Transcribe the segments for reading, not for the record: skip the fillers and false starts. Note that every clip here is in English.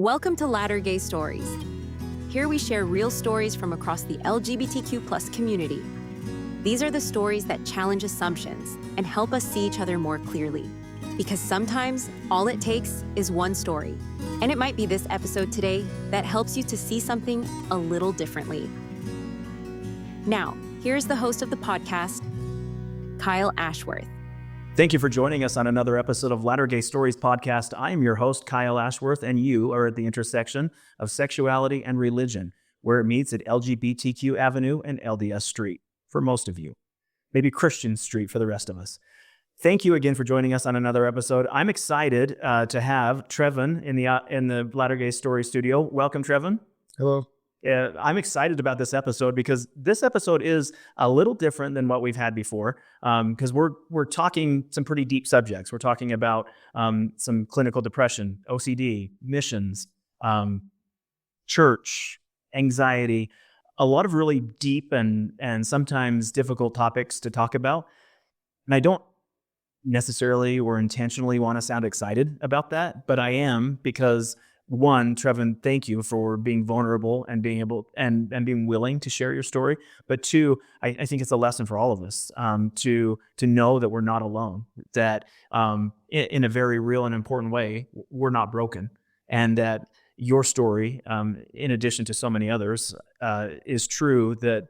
Welcome to Latter-Gay Stories. Here we share real stories from across the LGBTQ+ community. These are the stories that challenge assumptions and help us see each other more clearly. Because sometimes all it takes is one story. And it might be this episode today that helps you to see something a little differently. Now, here's the host of the podcast, Kyle Ashworth. Thank you for joining us on another episode of Latter-Gay Stories podcast. I am your host, Kyle Ashworth, and you are at the intersection of sexuality and religion, where it meets at LGBTQ Avenue and LDS Street, for most of you. Maybe Christian Street for the rest of us. Thank you again for joining us on another episode. I'm excited to have Trevon in the Latter-Gay Stories studio. Welcome, Trevon. Hello. I'm excited about this episode because this episode is a little different than what we've had before, because we're talking some pretty deep subjects. We're talking about some clinical depression, OCD, missions, church, anxiety, a lot of really deep and sometimes difficult topics to talk about. And I don't necessarily or intentionally want to sound excited about that, but I am because one, Trevon, thank you for being vulnerable and being able and being willing to share your story. But two, I think it's a lesson for all of us to know that we're not alone, that in a very real and important way, we're not broken, and that your story, in addition to so many others, is true, that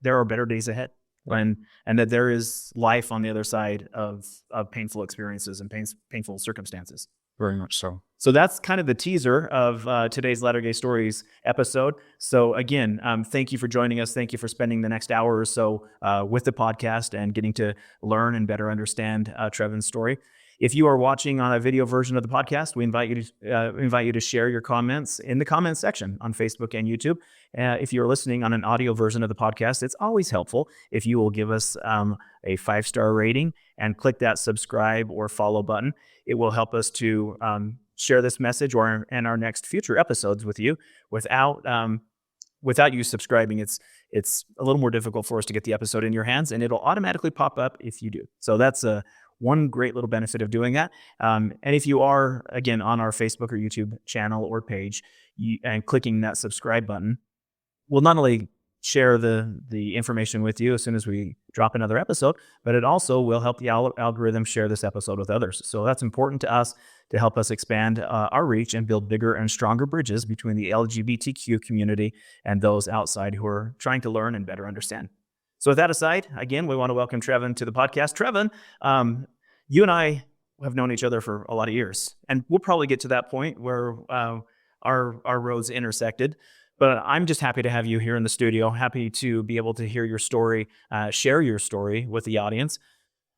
there are better days ahead, and that there is life on the other side of painful experiences and painful circumstances. Very much so. So that's kind of the teaser of today's Latter-Gay Stories episode. So again, thank you for joining us. Thank you for spending the next hour or so with the podcast and getting to learn and better understand Trevon's story. If you are watching on a video version of the podcast, we invite you to share your comments in the comments section on Facebook and YouTube. If you're listening on an audio version of the podcast, it's always helpful if you will give us a 5-star rating and click that subscribe or follow button. It will help us to share this message and our next future episodes with you. Without you subscribing, it's a little more difficult for us to get the episode in your hands, and it'll automatically pop up if you do. So that's one great little benefit of doing that. And if you are, again, on our Facebook or YouTube channel or page and clicking that subscribe button, we'll not only share the information with you as soon as we drop another episode, but it also will help the algorithm share this episode with others. So that's important to us to help us expand our reach and build bigger and stronger bridges between the LGBTQ community and those outside who are trying to learn and better understand. So with that aside, again, we want to welcome Trevon to the podcast. Trevon, you and I have known each other for a lot of years, and we'll probably get to that point where our roads intersected. But I'm just happy to have you here in the studio, happy to be able to hear your story, share your story with the audience.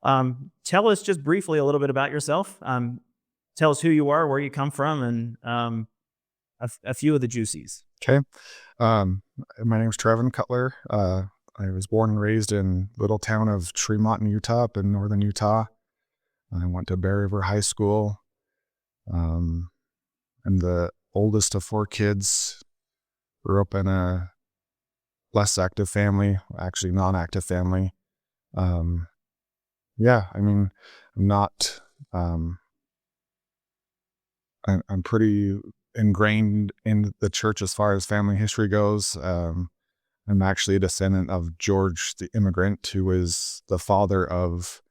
Tell us just briefly a little bit about yourself. Tell us who you are, where you come from, and a few of the juicies. Okay. My name is Trevon Cutler. I was born and raised in little town of Tremont, Utah, up in northern Utah. I went to Bear River High School. I'm the oldest of 4 kids. Grew up in a less active family, actually non-active family. I'm not, I'm pretty ingrained in the church as far as family history goes. I'm actually a descendant of George the immigrant, who was the father of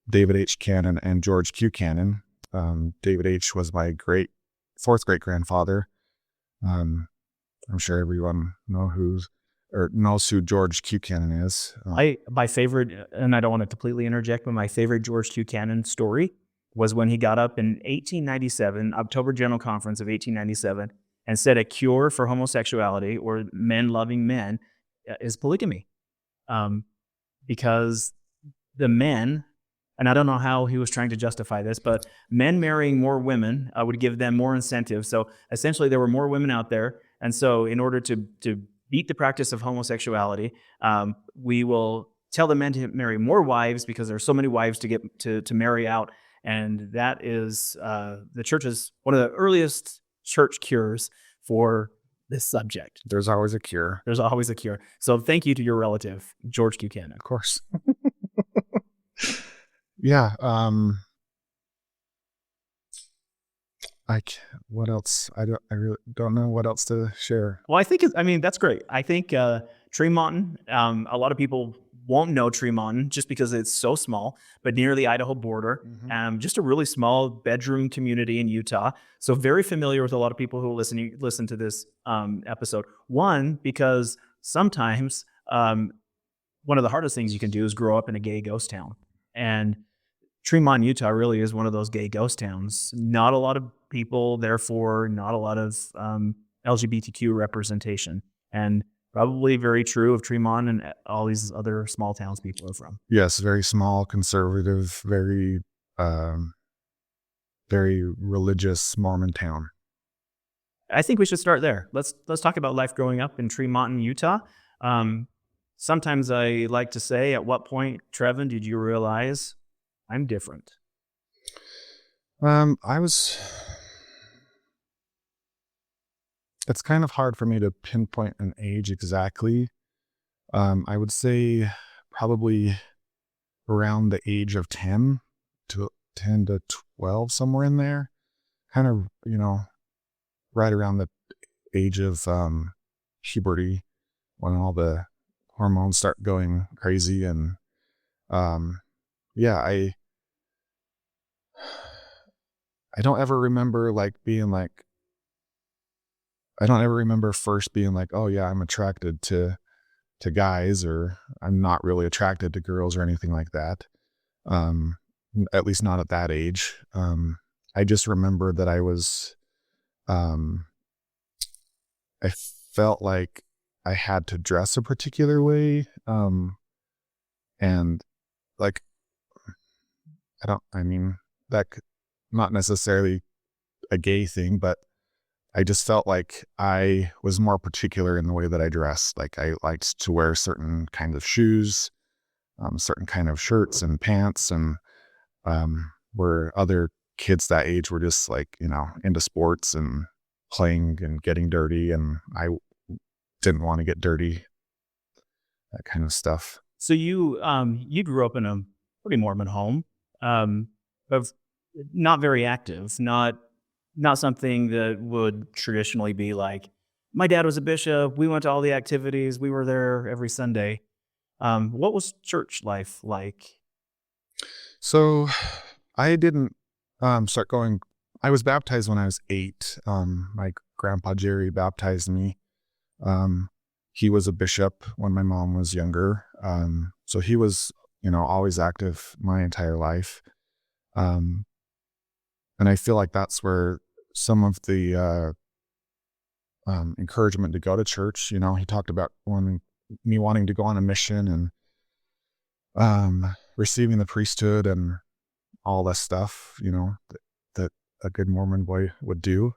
David H. Cannon and George Q. Cannon. David H. was my fourth great grandfather. I'm sure everyone knows who George Q. Cannon is. My favorite, and I don't want to completely interject, but my favorite George Q. Cannon story was when he got up in 1897, October General Conference of 1897, and said a cure for homosexuality or men loving men is polygamy. Because the men, and I don't know how he was trying to justify this, but men marrying more women would give them more incentive. So essentially there were more women out there. And so in order to beat the practice of homosexuality, we will tell the men to marry more wives because there are so many wives to get to marry out. And that is the church's one of the earliest church cures for this subject. There's always a cure. There's always a cure. So thank you to your relative, George Q. Cannon. Of course. Yeah. What else? I really don't know what else to share. Well, that's great. I think Tremont, a lot of people won't know Tremont just because it's so small, but near the Idaho border, just a really small bedroom community in Utah. So very familiar with a lot of people who listen to this episode. One, because sometimes one of the hardest things you can do is grow up in a gay ghost town. And Tremont, Utah really is one of those gay ghost towns. Not a lot of people, therefore, not a lot of LGBTQ representation. And probably very true of Tremont and all these other small towns people are from. Yes, very small, conservative, um, very religious Mormon town. I think we should start there. Let's talk about life growing up in Tremont, Utah. Sometimes I like to say, at what point, Trevon, did you realize I'm different? I was. It's kind of hard for me to pinpoint an age exactly. I would say probably around the age of 10 to 12, somewhere in there. Kind of, right around the age of puberty, when all the hormones start going crazy. And yeah, I don't ever remember I don't ever remember first being like, oh yeah, I'm attracted to guys, or I'm not really attracted to girls or anything like that. Um, at least not at that age. I just remember that um, I felt like I had to dress a particular way. And like, I mean, not necessarily a gay thing, but I just felt like I was more particular in the way that I dressed. Like, I liked to wear certain kinds of shoes, certain kind of shirts and pants, and where other kids that age were just like, into sports and playing and getting dirty, and I didn't want to get dirty, that kind of stuff. So you grew up in a pretty Mormon home, but not very active, not something that would traditionally be like, my dad was a bishop, we went to all the activities, we were there every Sunday. What was church life like? So I didn't start going. I was baptized when I was 8. My grandpa Jerry baptized me. He was a bishop when my mom was younger. So he was, always active my entire life. And I feel like that's where some of the encouragement to go to church, he talked about me wanting to go on a mission, and receiving the priesthood and all this stuff, that a good Mormon boy would do.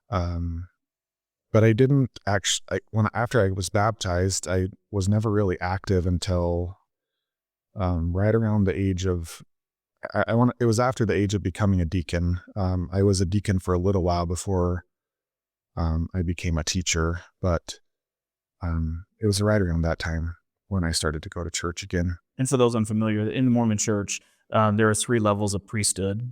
But I didn't actually, after I was baptized, I was never really active until right around the age of, it was after the age of becoming a deacon. I was a deacon for a little while before I became a teacher, but it was right around that time when I started to go to church again. And for those unfamiliar, in the Mormon church, there are 3 levels of priesthood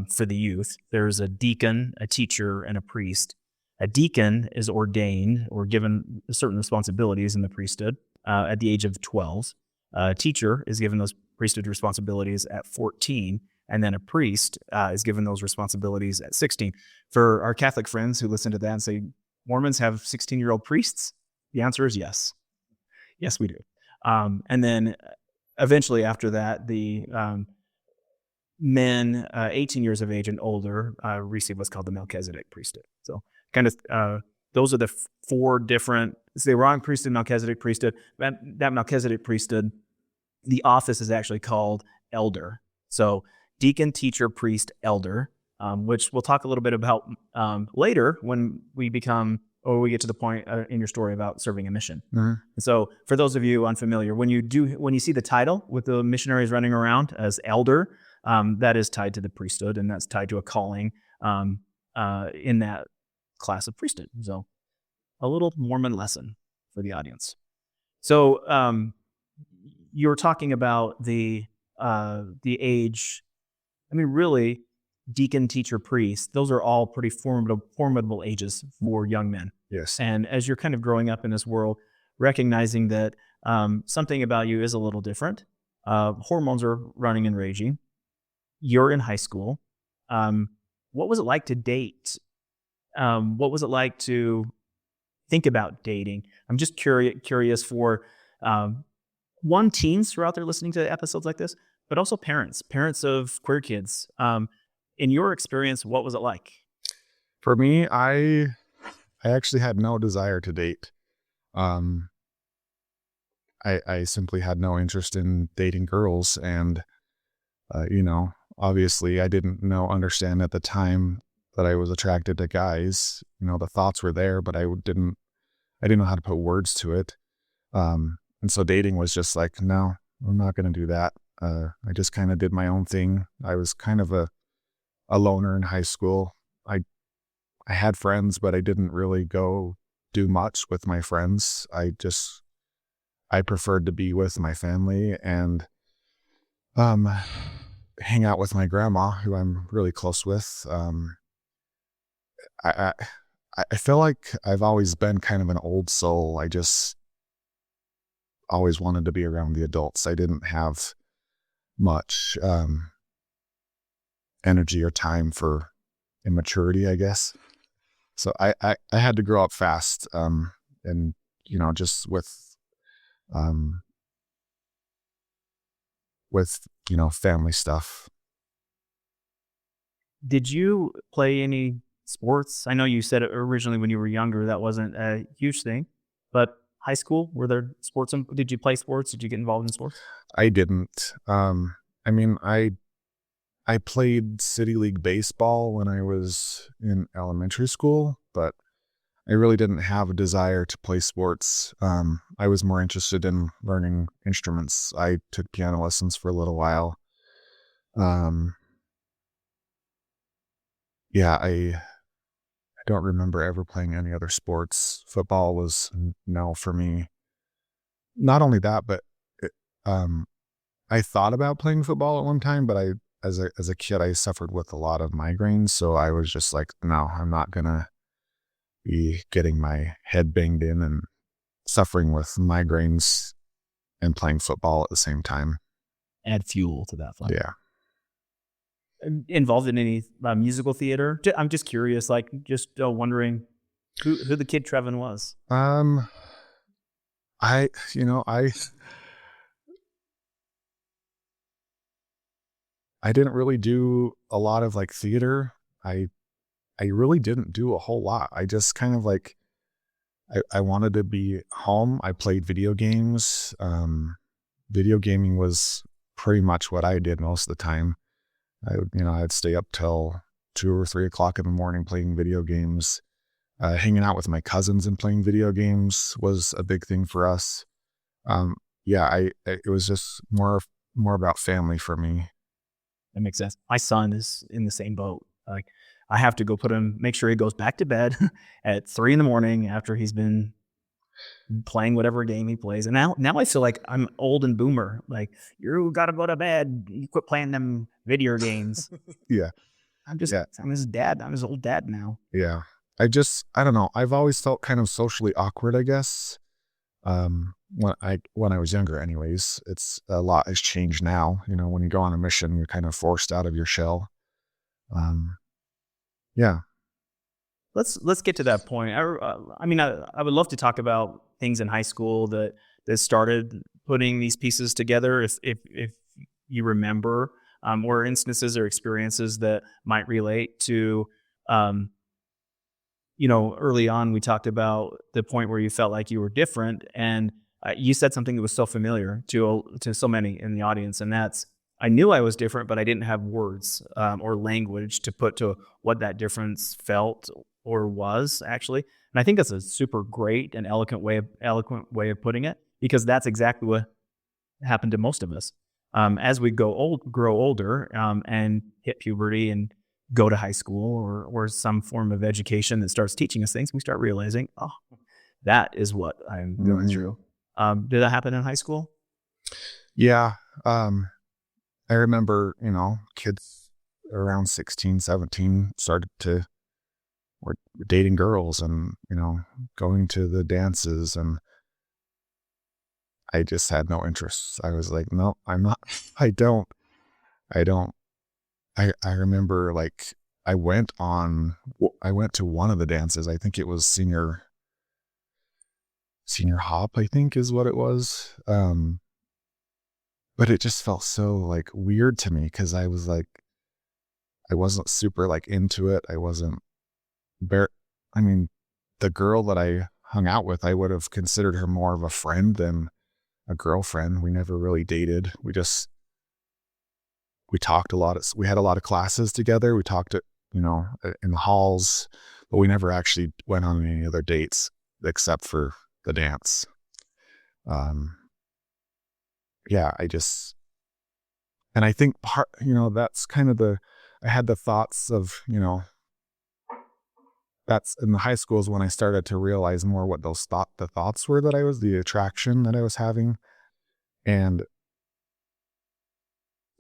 for the youth. There's a deacon, a teacher, and a priest. A deacon is ordained or given certain responsibilities in the priesthood at the age of 12. A teacher is given those priesthood responsibilities at 14, and then a priest is given those responsibilities at 16. For our Catholic friends who listen to that and say, Mormons have 16-year-old priests? The answer is yes. Yes, we do. And then eventually after that, the men 18 years of age and older receive what's called the Melchizedek priesthood. So kind of those are the 4 different, the Aaronic priesthood, Melchizedek priesthood. That Melchizedek priesthood, the office is actually called elder. So deacon, teacher, priest, elder, which we'll talk a little bit about later when we get to the point in your story about serving a mission. Mm-hmm. So for those of you unfamiliar, when you see the title with the missionaries running around as elder, that is tied to the priesthood, and that's tied to a calling in that class of priesthood. So a little Mormon lesson for the audience. So you were talking about the age. I mean, really, deacon, teacher, priest, those are all pretty formidable ages for young men. Yes. And as you're kind of growing up in this world, recognizing that something about you is a little different, hormones are running and raging, you're in high school. What was it like to date? What was it like to think about dating? I'm just curious for teens who are out there listening to episodes like this, but also parents of queer kids. In your experience, what was it like? For me, I actually had no desire to date. I simply had no interest in dating girls, and obviously I didn't understand at the time that I was attracted to guys. The thoughts were there, but I didn't know how to put words to it. And so dating was just like, no, I'm not going to do that. I just kind of did my own thing. I was kind of a loner in high school. I had friends, but I didn't really go do much with my friends. I preferred to be with my family and hang out with my grandma, who I'm really close with. I feel like I've always been kind of an old soul. I just always wanted to be around the adults. I didn't have much energy or time for immaturity, I guess. So I had to grow up fast, and just with family stuff. Did you play any sports? I know you said it originally when you were younger that wasn't a huge thing, but high school, were there sports? Did you play sports? Did you get involved in sports? I didn't. I mean, I played City League baseball when I was in elementary school, but I really didn't have a desire to play sports. I was more interested in learning instruments. I took piano lessons for a little while. Yeah, I don't remember ever playing any other sports. Football was no for me. Not only that, but I thought about playing football at one time, but as a kid, I suffered with a lot of migraines, so I was just like, no, I'm not gonna be getting my head banged in and suffering with migraines and playing football at the same time. Add fuel to that fire. Yeah. Involved in any musical theater? I'm just curious, like just wondering who the kid Trevon was. I didn't really do a lot of like theater. I really didn't do a whole lot. I just kind of like, I wanted to be home. I played video games. Video gaming was pretty much what I did most of the time. I'd stay up till 2 or 3 o'clock in the morning playing video games. Hanging out with my cousins and playing video games was a big thing for us. It was just more about family for me. That makes sense. My son is in the same boat. Like, I have to go make sure he goes back to bed at 3 a.m. after he's been playing whatever game he plays. And now I feel like I'm old and boomer. Like, you got to go to bed. You quit playing them video games. Yeah. I'm his dad. I'm his old dad now. Yeah. I don't know. I've always felt kind of socially awkward, I guess. When I was younger anyways. It's a lot has changed now. When you go on a mission, you're kind of forced out of your shell. Yeah. Let's get to that point. I mean, I would love to talk about things in high school that started putting these pieces together. If you remember, or instances or experiences that might relate to, early on we talked about the point where you felt like you were different, and you said something that was so familiar to so many in the audience, and that's, I knew I was different, but I didn't have words or language to put to what that difference felt or was actually. And I think that's a super great and eloquent way of putting it, because that's exactly what happened to most of us. As we grow older and hit puberty and go to high school or some form of education that starts teaching us things, we start realizing, oh, that is what I'm going through. Did that happen in high school? Yeah. I remember, kids around 16, 17, we're dating girls and, going to the dances, and I just had no interest. I was like, no, I'm not, I don't, I don't. I remember like I went to one of the dances. I think it was senior hop, I think is what it was. But it just felt so like weird to me because I was like, I wasn't super like into it. I wasn't I mean, the girl that I hung out with, I would have considered her more of a friend than a girlfriend. We never really dated. We talked a lot. We had a lot of classes together. We talked in the halls, but we never actually went on any other dates except for the dance. Yeah, and I think that's kind of I had the thoughts of, that's in the high schools when I started to realize more what the thoughts were the attraction that I was having. And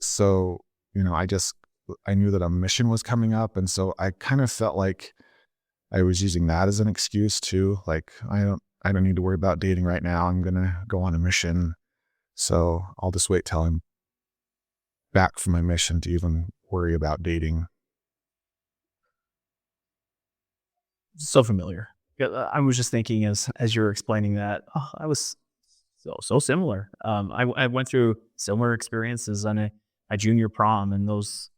so, I knew that a mission was coming up. And so I kind of felt like I was using that as an excuse too. Like, I don't need to worry about dating right now. I'm going to go on a mission. So I'll just wait till I'm back from my mission to even worry about dating. So familiar. I was just thinking as you were explaining that, I was so similar. I went through similar experiences on a junior prom, and those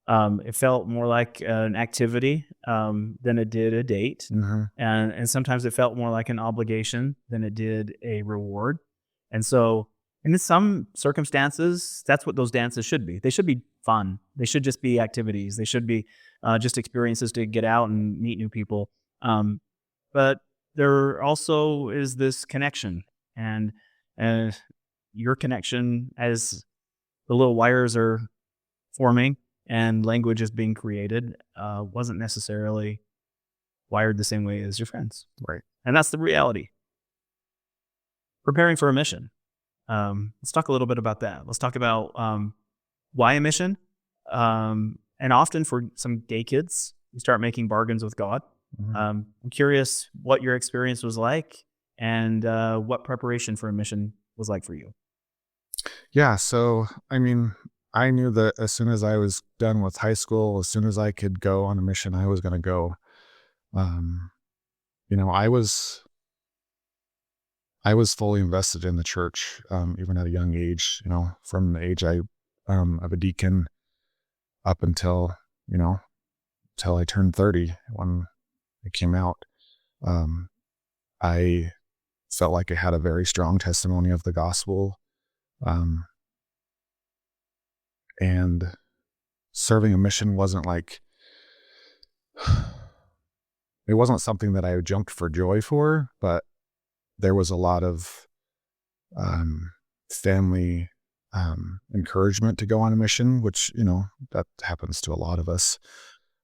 it felt more like an activity than it did a date, and sometimes it felt more like an obligation than it did a reward. And so, in some circumstances, that's what those dances should be. They should be fun. They should just be activities. They should be just experiences to get out and meet new people. But there also is this connection, and your connection as the little wires are forming and language is being created wasn't necessarily wired the same way as your friends. Right. And that's the reality. Preparing for a mission. Let's talk a little bit about that. Let's talk about why a mission. And often for some gay kids, you start making bargains with God. I'm curious what your experience was like and what preparation for a mission was like for you. Yeah. So, I mean, I knew that as soon as I was done with high school, as soon as I could go on a mission, I was going to go. I was fully invested in the church, even at a young age, from the age of a deacon up until I turned 30 when I came out. I felt like I had a very strong testimony of the gospel. And serving a mission wasn't it wasn't something that I jumped for joy for, but there was a lot of family encouragement to go on a mission, which, that happens to a lot of us.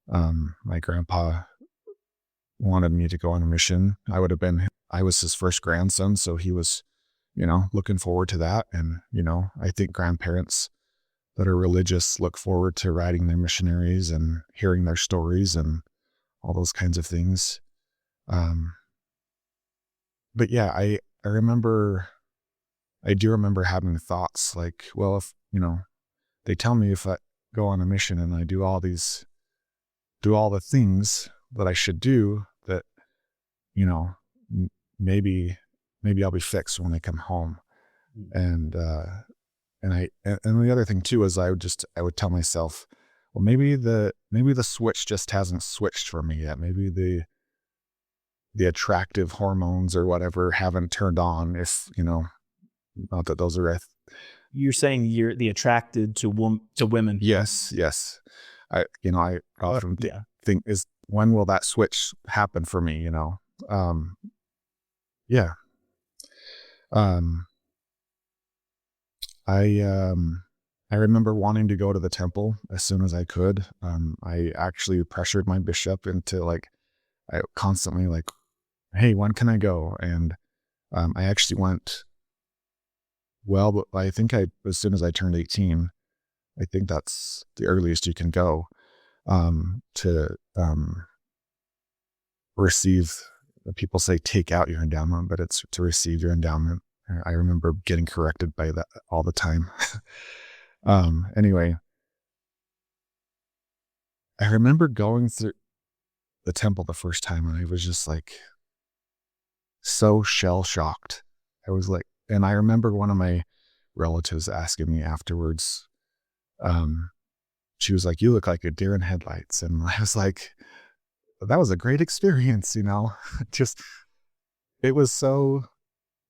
My grandpa wanted me to go on a mission. I was his first grandson, so he was, looking forward to that. And, I think grandparents that are religious look forward to riding their missionaries and hearing their stories and all those kinds of things. But yeah, I do remember having thoughts like, well, if, they tell me if I go on a mission and I do all the things that I should do, that, maybe I'll be fixed when I come home. And the other thing too is I would tell myself, well, maybe the switch just hasn't switched for me yet. Maybe the attractive hormones or whatever haven't turned on. If not that those are. You're saying you're attracted to women. Yes. I often think is, when will that switch happen for me? Yeah. I remember wanting to go to the temple as soon as I could. I actually pressured my bishop into I constantly hey, when can I go? And I actually went, but I think as soon as I turned 18, I think that's the earliest you can go. to receive. People say take out your endowment, but it's to receive your endowment. I remember getting corrected by that all the time. Anyway, I remember going through the temple the first time, and I was just like so shell shocked. I was like, and I remember one of my relatives asking me afterwards, she was like, "You look like a deer in headlights." And I was like, that was a great experience, just, it was so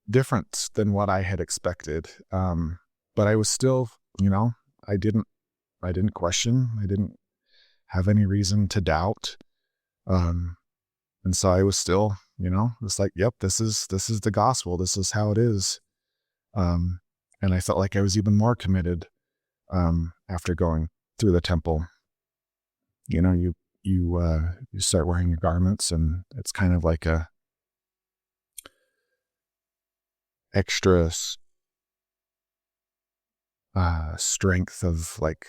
different than what I had expected. But I was still, I didn't question. I didn't have any reason to doubt. And so I was still, just like, yep, this is the gospel. This is how it is. And I felt like I was even more committed, after going through the temple. You start wearing your garments, and it's kind of like a extra strength of like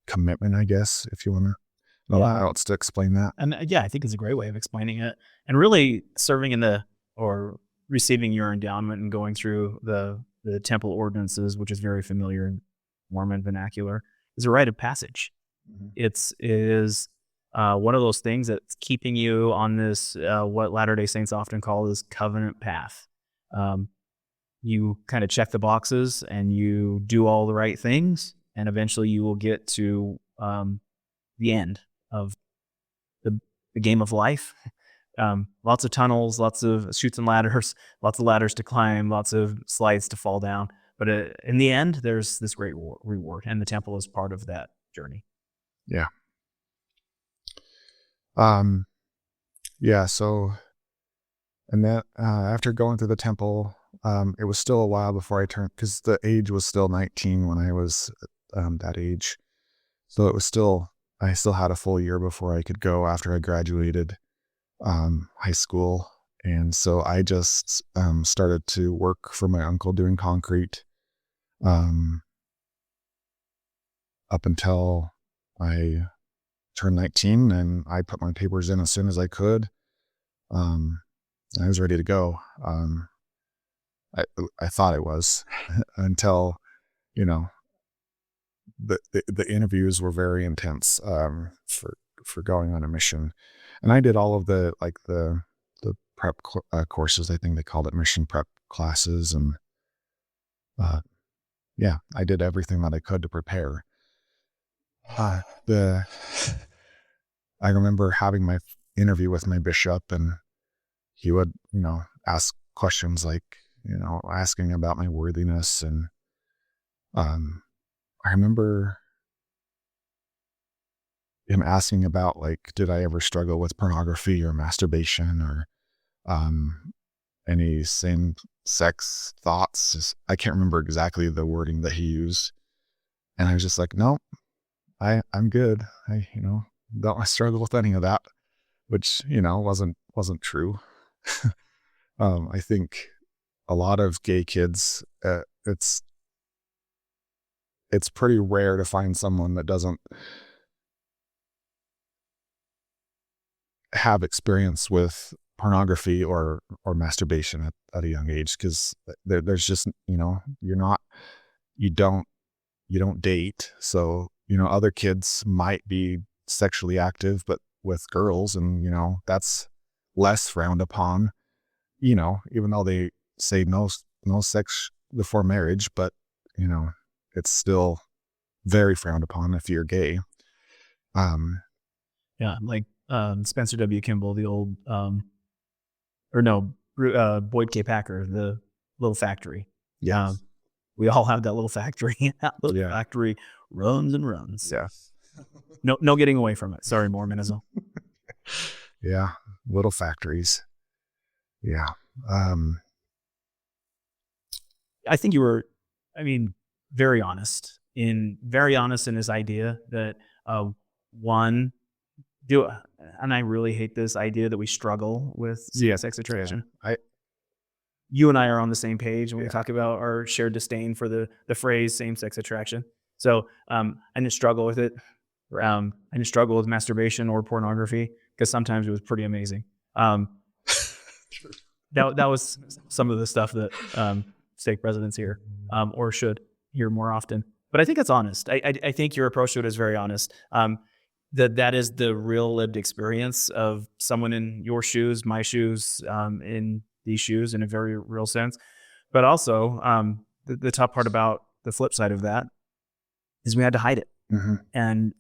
commitment, I guess, if you want to know how else to explain that. And I think it's a great way of explaining it. And really serving or receiving your endowment and going through the temple ordinances, which is very familiar in Mormon vernacular, is a rite of passage. Mm-hmm. It is one of those things that's keeping you on this, what Latter-day Saints often call this covenant path. You kind of check the boxes and you do all the right things, and eventually you will get to the end of the game of life. Lots of tunnels, lots of chutes and ladders, lots of ladders to climb, lots of slides to fall down. But in the end, there's this great reward, and the temple is part of that journey. Yeah. So, and then after going through the temple, it was still a while before I turned, because the age was still 19 when I was that age. So I still had a full year before I could go after I graduated high school. And so I just started to work for my uncle doing concrete up until I turned 19, and I put my papers in as soon as I could. I was ready to go. I thought I was until, the interviews were very intense for going on a mission. And I did all of the prep courses. I think they called it mission prep classes. And I did everything that I could to prepare. I remember having my interview with my bishop, and he would, ask questions like, asking about my worthiness. And I remember him asking about, like, did I ever struggle with pornography or masturbation or any same-sex thoughts. I can't remember exactly the wording that he used. And I was just like, no, I'm good. I don't struggle with any of that, which, wasn't true. I think a lot of gay kids, it's pretty rare to find someone that doesn't have experience with pornography or masturbation at a young age, because there's just, you don't date. So, other kids might be sexually active, but with girls, and, that's less frowned upon, even though they say no sex before marriage, but, it's still very frowned upon if you're gay. Like Spencer W. Kimball, the old, Boyd K. Packer, the little factory. Yeah. We all have that little factory. That little factory runs and runs. Yeah. No getting away from it. Sorry, Mormonism. Yeah. Little factories. Yeah. I think you were, very honest in his idea that and I really hate this idea that we struggle with sex attraction. You and I are on the same page when we talk about our shared disdain for the phrase same-sex attraction. So I didn't struggle with it I didn't struggle with masturbation or pornography because sometimes it was pretty amazing. That was some of the stuff that stake presidents hear or should hear more often. But I think it's honest. I think your approach to it is very honest. That is the real lived experience of someone in your shoes, my shoes, in these shoes in a very real sense. But also the tough part about the flip side of that is we had to hide it. Mm-hmm.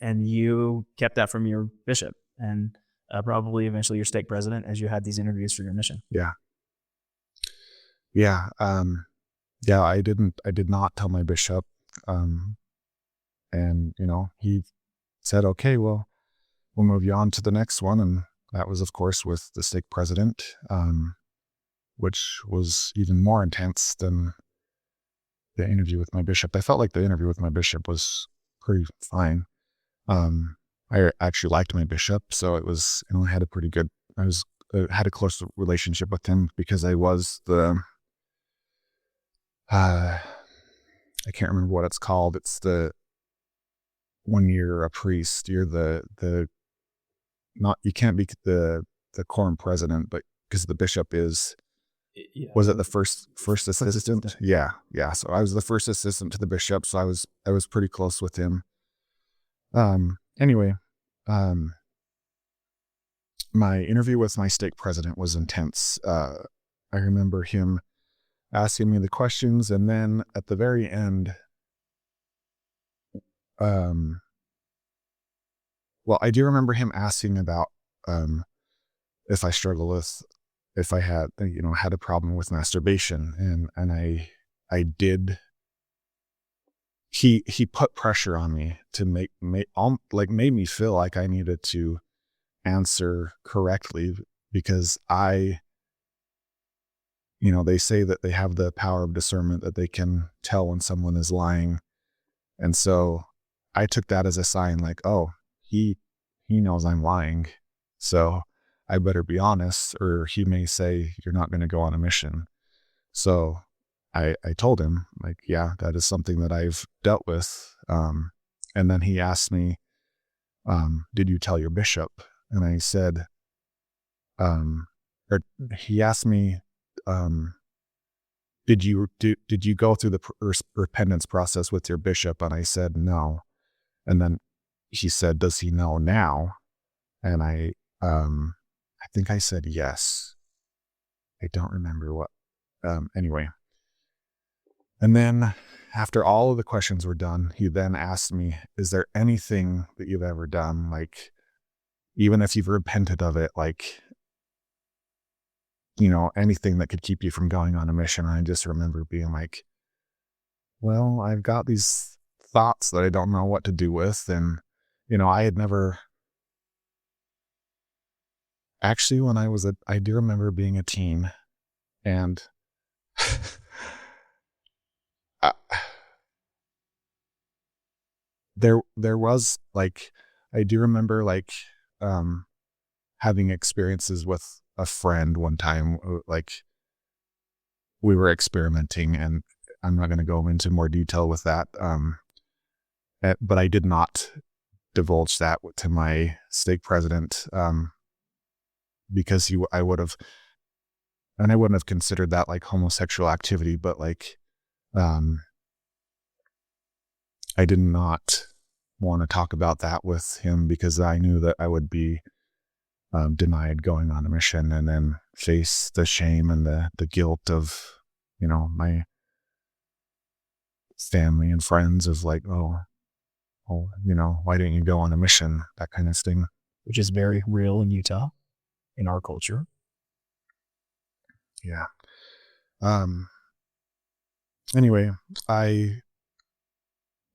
And you kept that from your bishop and probably eventually your stake president as you had these interviews for your mission. Yeah. I did not tell my bishop. And he said, okay, well, we'll move you on to the next one. And that was, of course, with the stake president, which was even more intense than the interview with my bishop. I felt like the interview with my bishop was pretty fine. I actually liked my bishop, so it was, I had had a close relationship with him because I was I can't remember what it's called. It's when you're a priest, you're you can't be the quorum president, but because the bishop is, was it the first assistant? Yeah. So I was the first assistant to the bishop, so I was pretty close with him. Anyway, my interview with my stake president was intense. I remember him asking me the questions, and then at the very end, I do remember him asking about if I struggle with, if I had, had a problem with masturbation, and I did. He put pressure on me to made me feel like I needed to answer correctly because they say that they have the power of discernment, that they can tell when someone is lying. And so I took that as a sign like, oh, he knows I'm lying, so I better be honest, or he may say you're not going to go on a mission. So I told him, like, yeah, that is something that I've dealt with. And then he asked me, did you tell your bishop? And I said, or he asked me, did you go through the repentance process with your bishop? And I said, no. And then he said, does he know now? And I think I said yes. I don't remember what, anyway. And then after all of the questions were done, he then asked me, is there anything that you've ever done, like, even if you've repented of it, like, anything that could keep you from going on a mission? And I just remember being like, well, I've got these thoughts that I don't know what to do with. And, I had never, actually, when I do remember being a teen, and there was, like, I do remember, like, having experiences with a friend one time, like, we were experimenting, and I'm not going to go into more detail with that. But I did not divulge that to my stake president, because I wouldn't have considered that like homosexual activity, but like, I did not want to talk about that with him because I knew that I would be denied going on a mission and then face the shame and the guilt of, my family and friends of like, oh, why didn't you go on a mission? That kind of thing. Which is very real in Utah, in our culture. Yeah. Anyway, I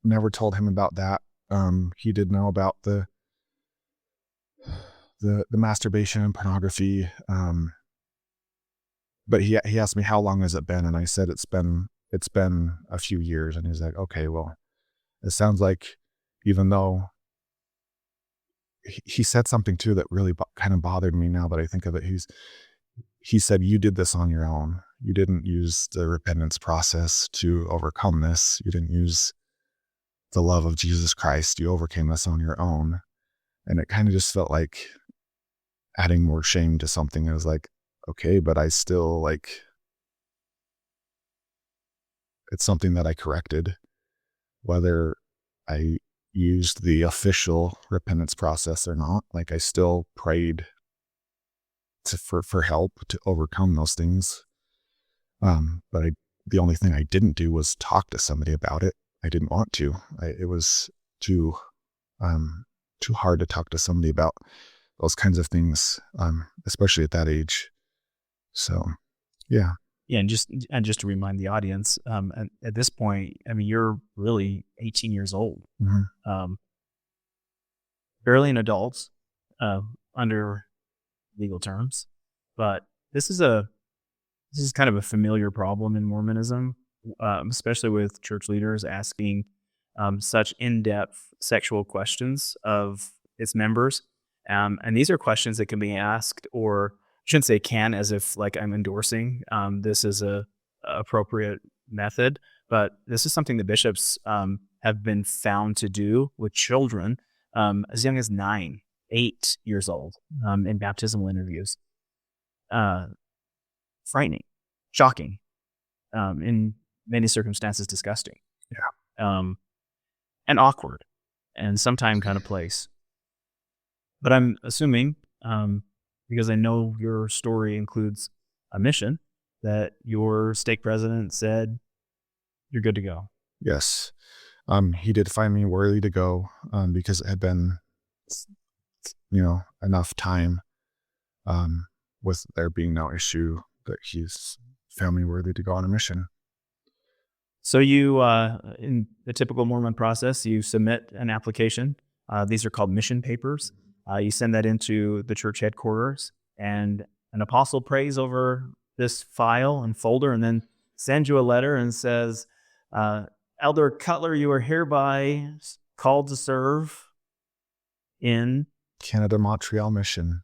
never told him about that. He did know about the masturbation and pornography. But he asked me, how long has it been? And I said, it's been a few years. And he's like, okay, well, it sounds like, even though he said something too that really kind of bothered me now that I think of it. He said, you did this on your own. You didn't use the repentance process to overcome this. You didn't use the love of Jesus Christ. You overcame this on your own. And it kind of just felt like adding more shame to something. I was like, okay, but I still like, it's something that I corrected, whether I used the official repentance process or not. Like I still prayed for help to overcome those things. But the only thing I didn't do was talk to somebody about it. I didn't want to. It was too hard to talk to somebody about those kinds of things, especially at that age. So, yeah. Yeah, and just to remind the audience, at this point, I mean, you're really 18 years old, barely an adult under legal terms, but this is kind of a familiar problem in Mormonism, especially with church leaders asking such in-depth sexual questions of its members, and these are questions that can be asked, or I shouldn't say can, as if like I'm endorsing this is a appropriate method, but this is something that bishops have been found to do with children as young as 9, 8 years old in baptismal interviews. Frightening, shocking, in many circumstances disgusting. Yeah. And awkward, and sometime kind of place. But I'm assuming, because I know your story includes a mission, that your stake president said you're good to go. Yes. He did find me worthy to go because it had been, enough time with there being no issue that he's found me worthy to go on a mission. So you, in the typical Mormon process, you submit an application. These are called mission papers. You send that into the church headquarters, and an apostle prays over this file and folder and then sends you a letter and says, Elder Cutler, you are hereby called to serve in Canada Montreal Mission,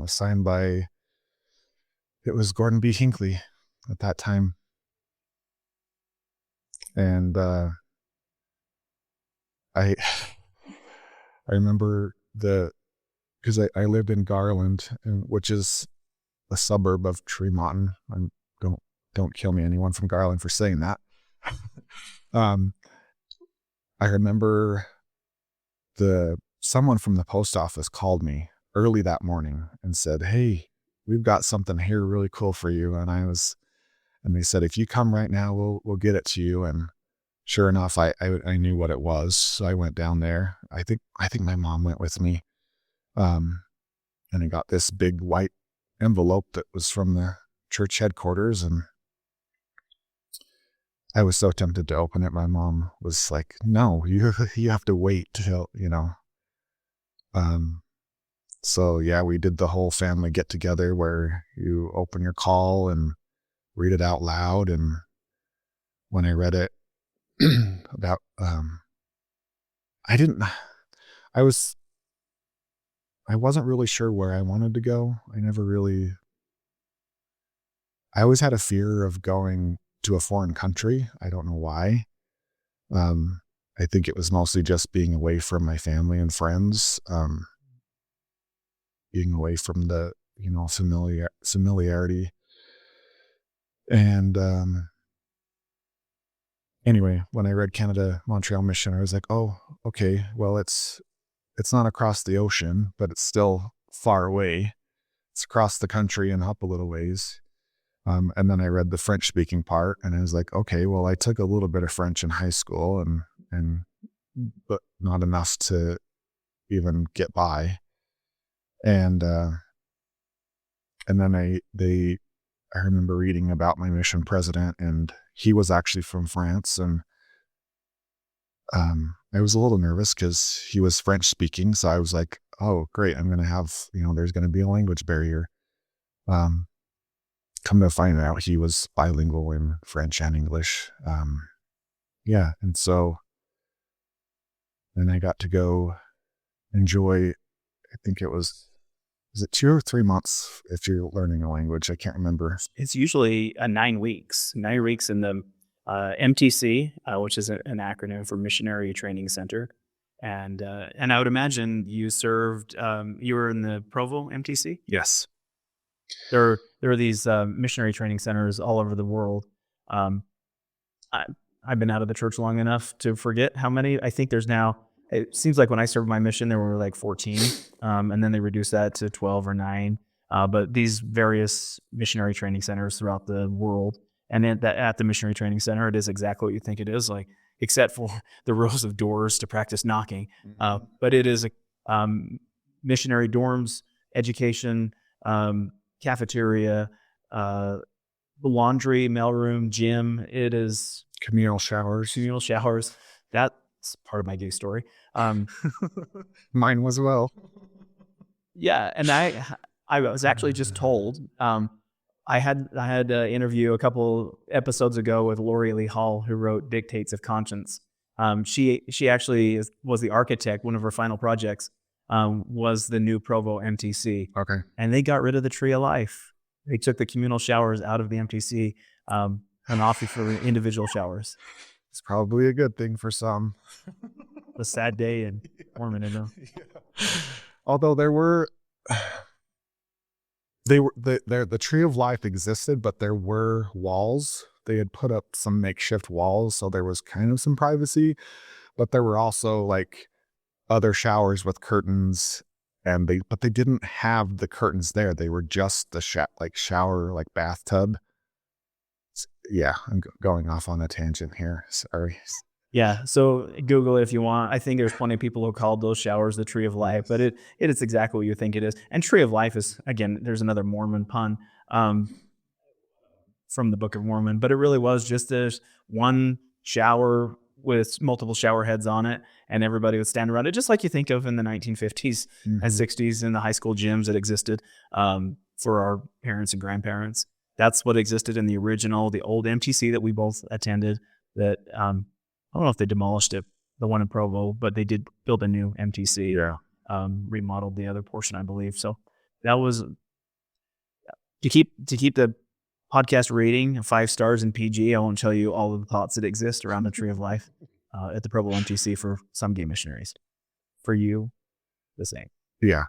signed by, it was Gordon B. Hinckley at that time. And I remember because I lived in Garland, which is a suburb of Tremont. Don't kill me, anyone from Garland, for saying that. I remember someone from the post office called me early that morning and said, "Hey, we've got something here really cool for you." And they said, "If you come right now, we'll get it to you." And sure enough, I knew what it was. So I went down there. I think my mom went with me. And I got this big white envelope that was from the church headquarters, and I was so tempted to open it. My mom was like, "No, you have to wait till, So yeah, we did the whole family get together where you open your call and read it out loud. And when I read it about, I wasn't really sure where I wanted to go. I always had a fear of going to a foreign country. I don't know why. I think it was mostly just being away from my family and friends, being away from the, familiarity. And anyway, when I read Canada Montreal Mission, I was like, oh, okay, well, it's not across the ocean, but it's still far away. It's across the country and up a little ways. And then I read the French speaking part, and I was like, okay, well, I took a little bit of French in high school, but not enough to even get by. And then I remember reading about my mission president, and he was actually from France, and I was a little nervous because he was French speaking. So I was like, oh, great, I'm going to have, there's going to be a language barrier. Come to find out, he was bilingual in French and English. Yeah. And so then I got to go enjoy, I think is it 2 or 3 months if you're learning a language? I can't remember. It's usually 9 weeks. 9 weeks in the MTC, which is an acronym for Missionary Training Center. And I would imagine you served, you were in the Provo MTC? Yes. There are these missionary training centers all over the world. Um, I, I've been out of the church long enough to forget how many. I think there's now, it seems like when I served my mission, there were like 14, and then they reduced that to 12 or 9. But these various missionary training centers throughout the world. And at the missionary training center, it is exactly what you think it is, like, except for the rows of doors to practice knocking. But it is a missionary dorms, education, cafeteria, laundry, mailroom, gym. It is Communal showers. That's part of my gay story. Mine was well. Yeah, and I was actually just told. I had an interview a couple episodes ago with Lori Lee Hall, who wrote Dictates of Conscience. She actually was the architect. One of her final projects was the new Provo MTC. Okay. And they got rid of the Tree of Life. They took the communal showers out of the MTC and opted for individual showers. It's probably a good thing for some. A sad day in Mormonism. Yeah. Although the Tree of Life existed, but there were walls. They had put up some makeshift walls, so there was kind of some privacy, but there were also like other showers with curtains, but they didn't have the curtains there. They were just the shower, like bathtub. Yeah, I'm going off on a tangent here. Sorry. Yeah, so Google it if you want. I think there's plenty of people who called those showers the Tree of Life, but it is exactly what you think it is. And Tree of Life is, again, there's another Mormon pun from the Book of Mormon, but it really was just this one shower with multiple shower heads on it, and everybody would stand around it, just like you think of in the 1950s and 60s in the high school gyms that existed for our parents and grandparents. That's what existed in the old MTC that we both attended. That I don't know if they demolished it, the one in Provo, but they did build a new MTC. Yeah. Remodeled the other portion, I believe. So that was to keep the podcast rating 5 stars in PG. I won't tell you all of the thoughts that exist around the Tree of Life at the Provo MTC for some gay missionaries. For you, the same. Yeah.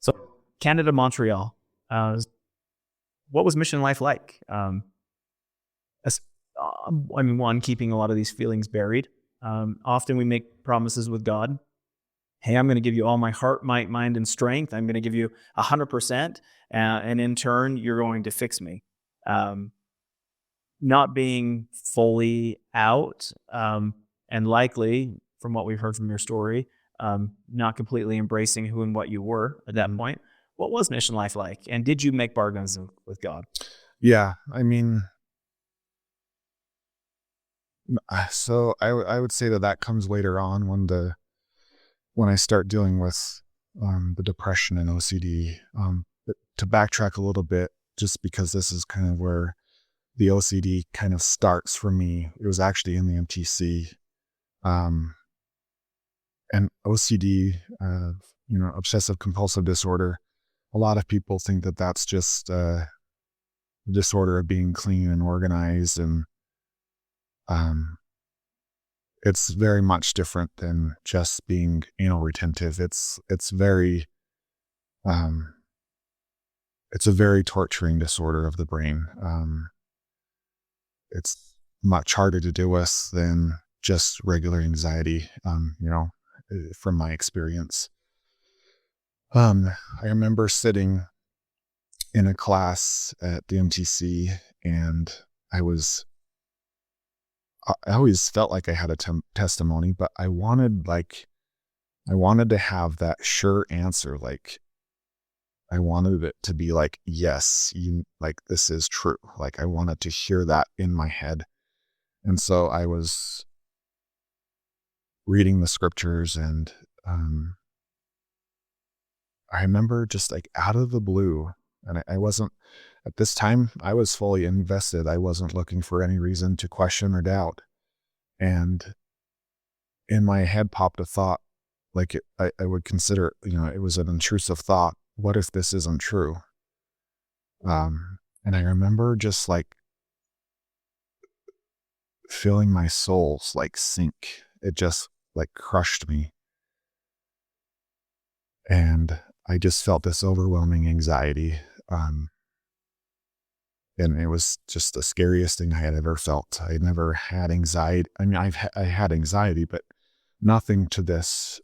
So Canada, Montreal. What was mission life like? One, keeping a lot of these feelings buried. Often we make promises with God. Hey, I'm going to give you all my heart, might, mind, and strength. I'm going to give you 100%. And in turn, you're going to fix me. Not being fully out, and likely, from what we've heard from your story, not completely embracing who and what you were at that point. What was mission life like? And did you make bargains with God? Yeah, I mean, so I would say that comes later on when I start dealing with the depression and OCD. To backtrack a little bit, just because this is kind of where the OCD kind of starts for me. It was actually in the MTC, and OCD, obsessive compulsive disorder. A lot of people think that that's just a disorder of being clean and organized, and it's very much different than just being anal retentive. It's a very torturing disorder of the brain. It's much harder to deal with than just regular anxiety, from my experience. I remember sitting in a class at the MTC, and I always felt like I had a testimony, but I wanted to have that sure answer. Like, I wanted it to be like, yes, this is true. Like, I wanted to hear that in my head. And so I was reading the scriptures, and I remember just like out of the blue, and I wasn't, at this time, I was fully invested. I wasn't looking for any reason to question or doubt. And in my head popped a thought, like I would consider, it was an intrusive thought. What if this isn't true? And I remember just like feeling my soul like sink. It just like crushed me. And I just felt this overwhelming anxiety. And it was just the scariest thing I had ever felt. I never had anxiety. I mean, I had anxiety, but nothing to this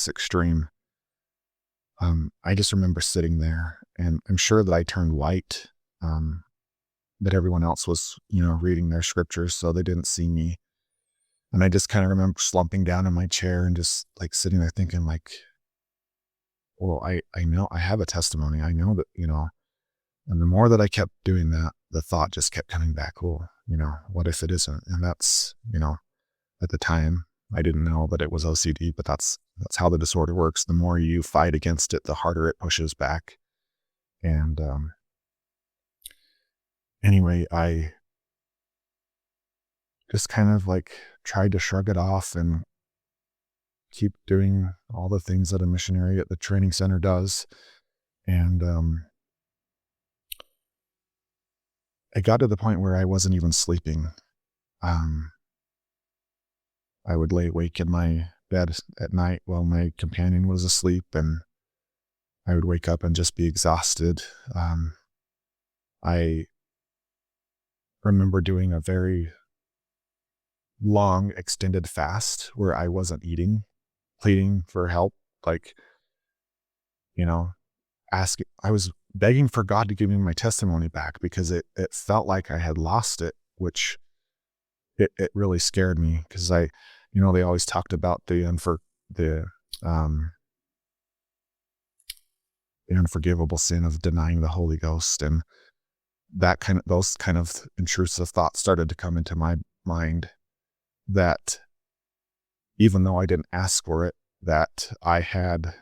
extreme. I just remember sitting there, and I'm sure that I turned white. That everyone else was, reading their scriptures, so they didn't see me. And I just kind of remember slumping down in my chair and just like sitting there thinking like, well, I know I have a testimony. I know that, and the more that I kept doing that, the thought just kept coming back. Well, what if it isn't? And that's, at the time I didn't know that it was OCD, but that's how the disorder works. The more you fight against it, the harder it pushes back. And, anyway, I just kind of like tried to shrug it off and keep doing all the things that a missionary at the training center does. And I got to the point where I wasn't even sleeping. I would lay awake in my bed at night while my companion was asleep, and I would wake up and just be exhausted. I remember doing a very long extended fast where I wasn't eating, pleading for help, like, I was begging for God to give me my testimony back because it felt like I had lost it, which it really scared me because they always talked about the unforgivable sin of denying the Holy Ghost, and those kind of intrusive thoughts started to come into my mind, that even though I didn't ask for it, that I had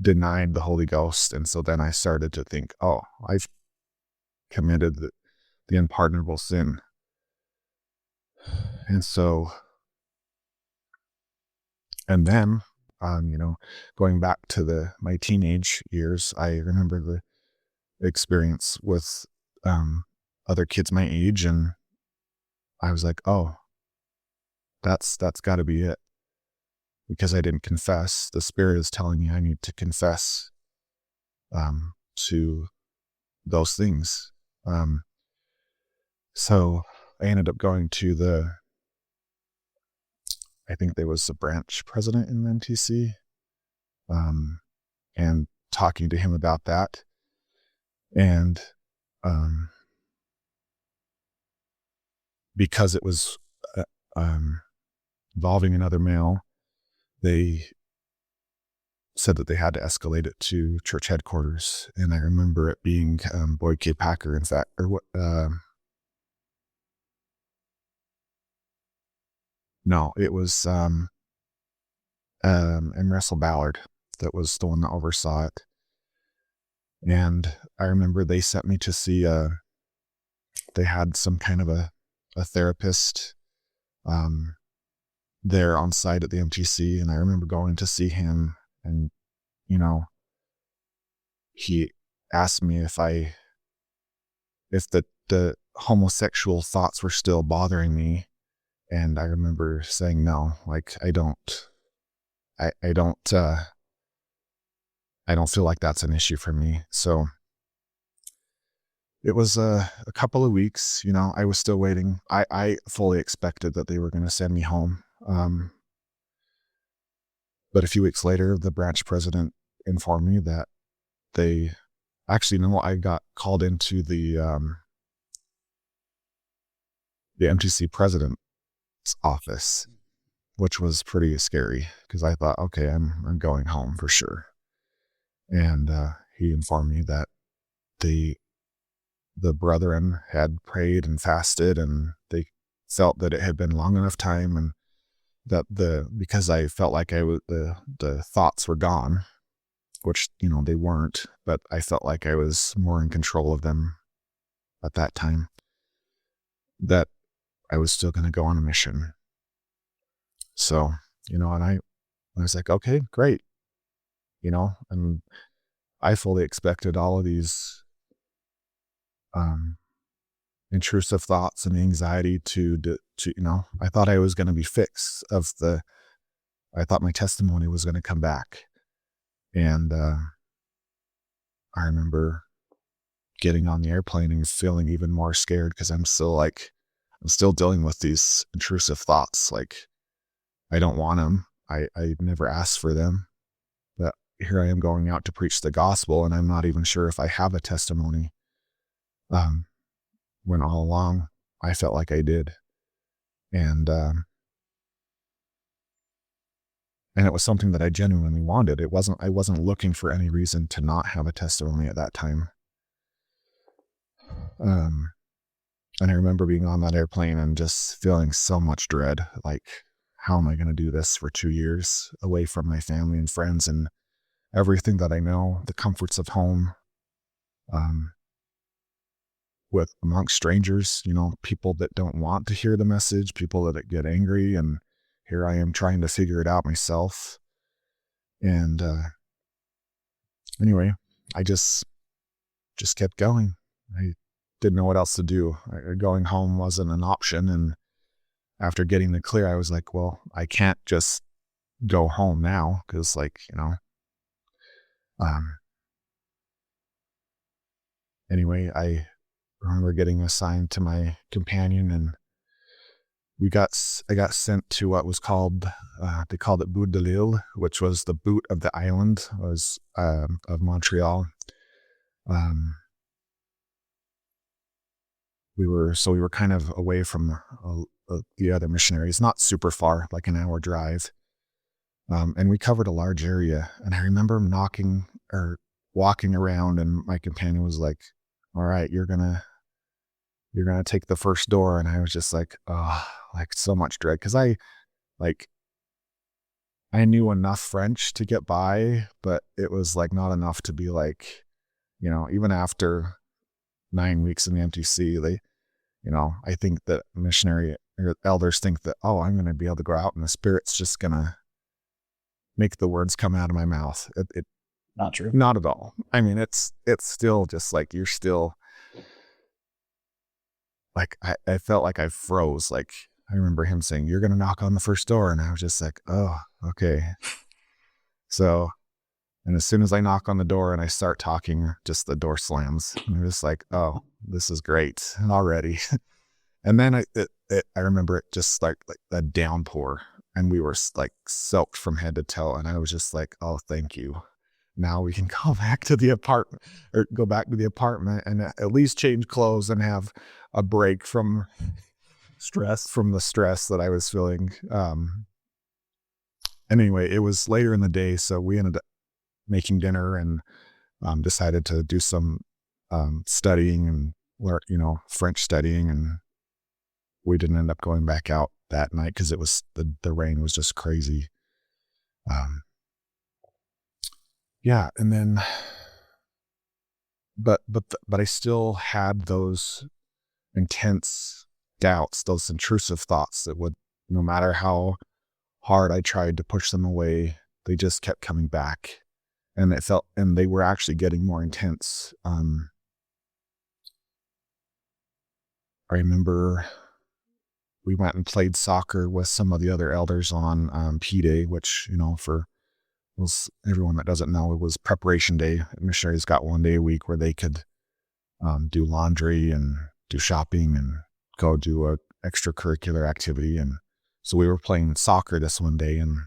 denied the Holy Ghost. And so then I started to think, oh, I've committed the unpardonable sin. And so, and then, going back to my teenage years, I remember the experience with other kids my age, and I was like, oh, that's got to be it, because I didn't confess. The Spirit is telling me I need to confess to those things. So I ended up going to I think there was a branch president in the MTC, and talking to him about that. And because it was involving another male, they said that they had to escalate it to church headquarters. And I remember it being Boyd K. Packer, in fact, or what? No, it was and Russell Ballard that was the one that oversaw it. And I remember they sent me to see they had some kind of a therapist there on site at the MTC, and I remember going to see him, and he asked me if the homosexual thoughts were still bothering me, and I remember saying no, like I don't feel like that's an issue for me. So it was a couple of weeks, I was still waiting. I fully expected that they were going to send me home. But a few weeks later, the branch president informed me that they actually, I got called into the MTC president's office, which was pretty scary because I thought, okay, I'm going home for sure. And he informed me that the brethren had prayed and fasted, and they felt that it had been long enough time, and that because I felt like the thoughts were gone, which, they weren't, but I felt like I was more in control of them at that time, that I was still going to go on a mission. So, and I was like, okay, great. And I fully expected all of these intrusive thoughts and anxiety to I thought I was going to be fixed I thought my testimony was going to come back. And I remember getting on the airplane and feeling even more scared because I'm still dealing with these intrusive thoughts. Like, I don't want them. I never asked for them. But here I am going out to preach the gospel, and I'm not even sure if I have a testimony. When all along I felt like I did. And it was something that I genuinely wanted. I wasn't looking for any reason to not have a testimony at that time. And I remember being on that airplane and just feeling so much dread. Like, how am I going to do this for 2 years away from my family and friends and everything that I know, the comforts of home, with amongst strangers, people that don't want to hear the message, people that get angry, and here I am trying to figure it out myself. And anyway, I just kept going. I didn't know what else to do. Going home wasn't an option. And after getting the clear, I was like, well, I can't just go home now because, anyway, I remember getting assigned to my companion, and I got sent to what was called, they called it Bout de l'Île, which was the boot of the island, of Montreal. We were kind of away from the other missionaries, not super far, like an hour drive. And we covered a large area. And I remember walking around, and my companion was like, all right, you're gonna take the first door. And I was just like, oh, like so much dread. Cause I knew enough French to get by, but it was like not enough to be like, even after 9 weeks in the MTC, I think that missionary or elders think that, oh, I'm going to be able to go out and the Spirit's just going to make the words come out of my mouth. It Not true. Not at all. I mean, it's still just like, you're still like, I felt like I froze. Like, I remember him saying, you're going to knock on the first door. And I was just like, oh, okay. So, and as soon as I knock on the door and I start talking, just the door slams. And I'm just like, oh, this is great already. And then I remember it just like a downpour, and we were like soaked from head to toe. And I was just like, oh, thank you. Now we can go back to the apartment and at least change clothes and have a break from the stress that I was feeling. Anyway, it was later in the day, so we ended up making dinner and decided to do some studying and learn, French studying, and we didn't end up going back out that night because it was the rain was just crazy. Yeah, and then, but I still had those intense doubts, those intrusive thoughts that would, no matter how hard I tried to push them away, they just kept coming back, and they were actually getting more intense. I remember we went and played soccer with some of the other elders on P-Day, which, for everyone that doesn't know, it was preparation day. Missionaries got 1 day a week where they could do laundry and do shopping and go do a extracurricular activity. And so we were playing soccer this one day, and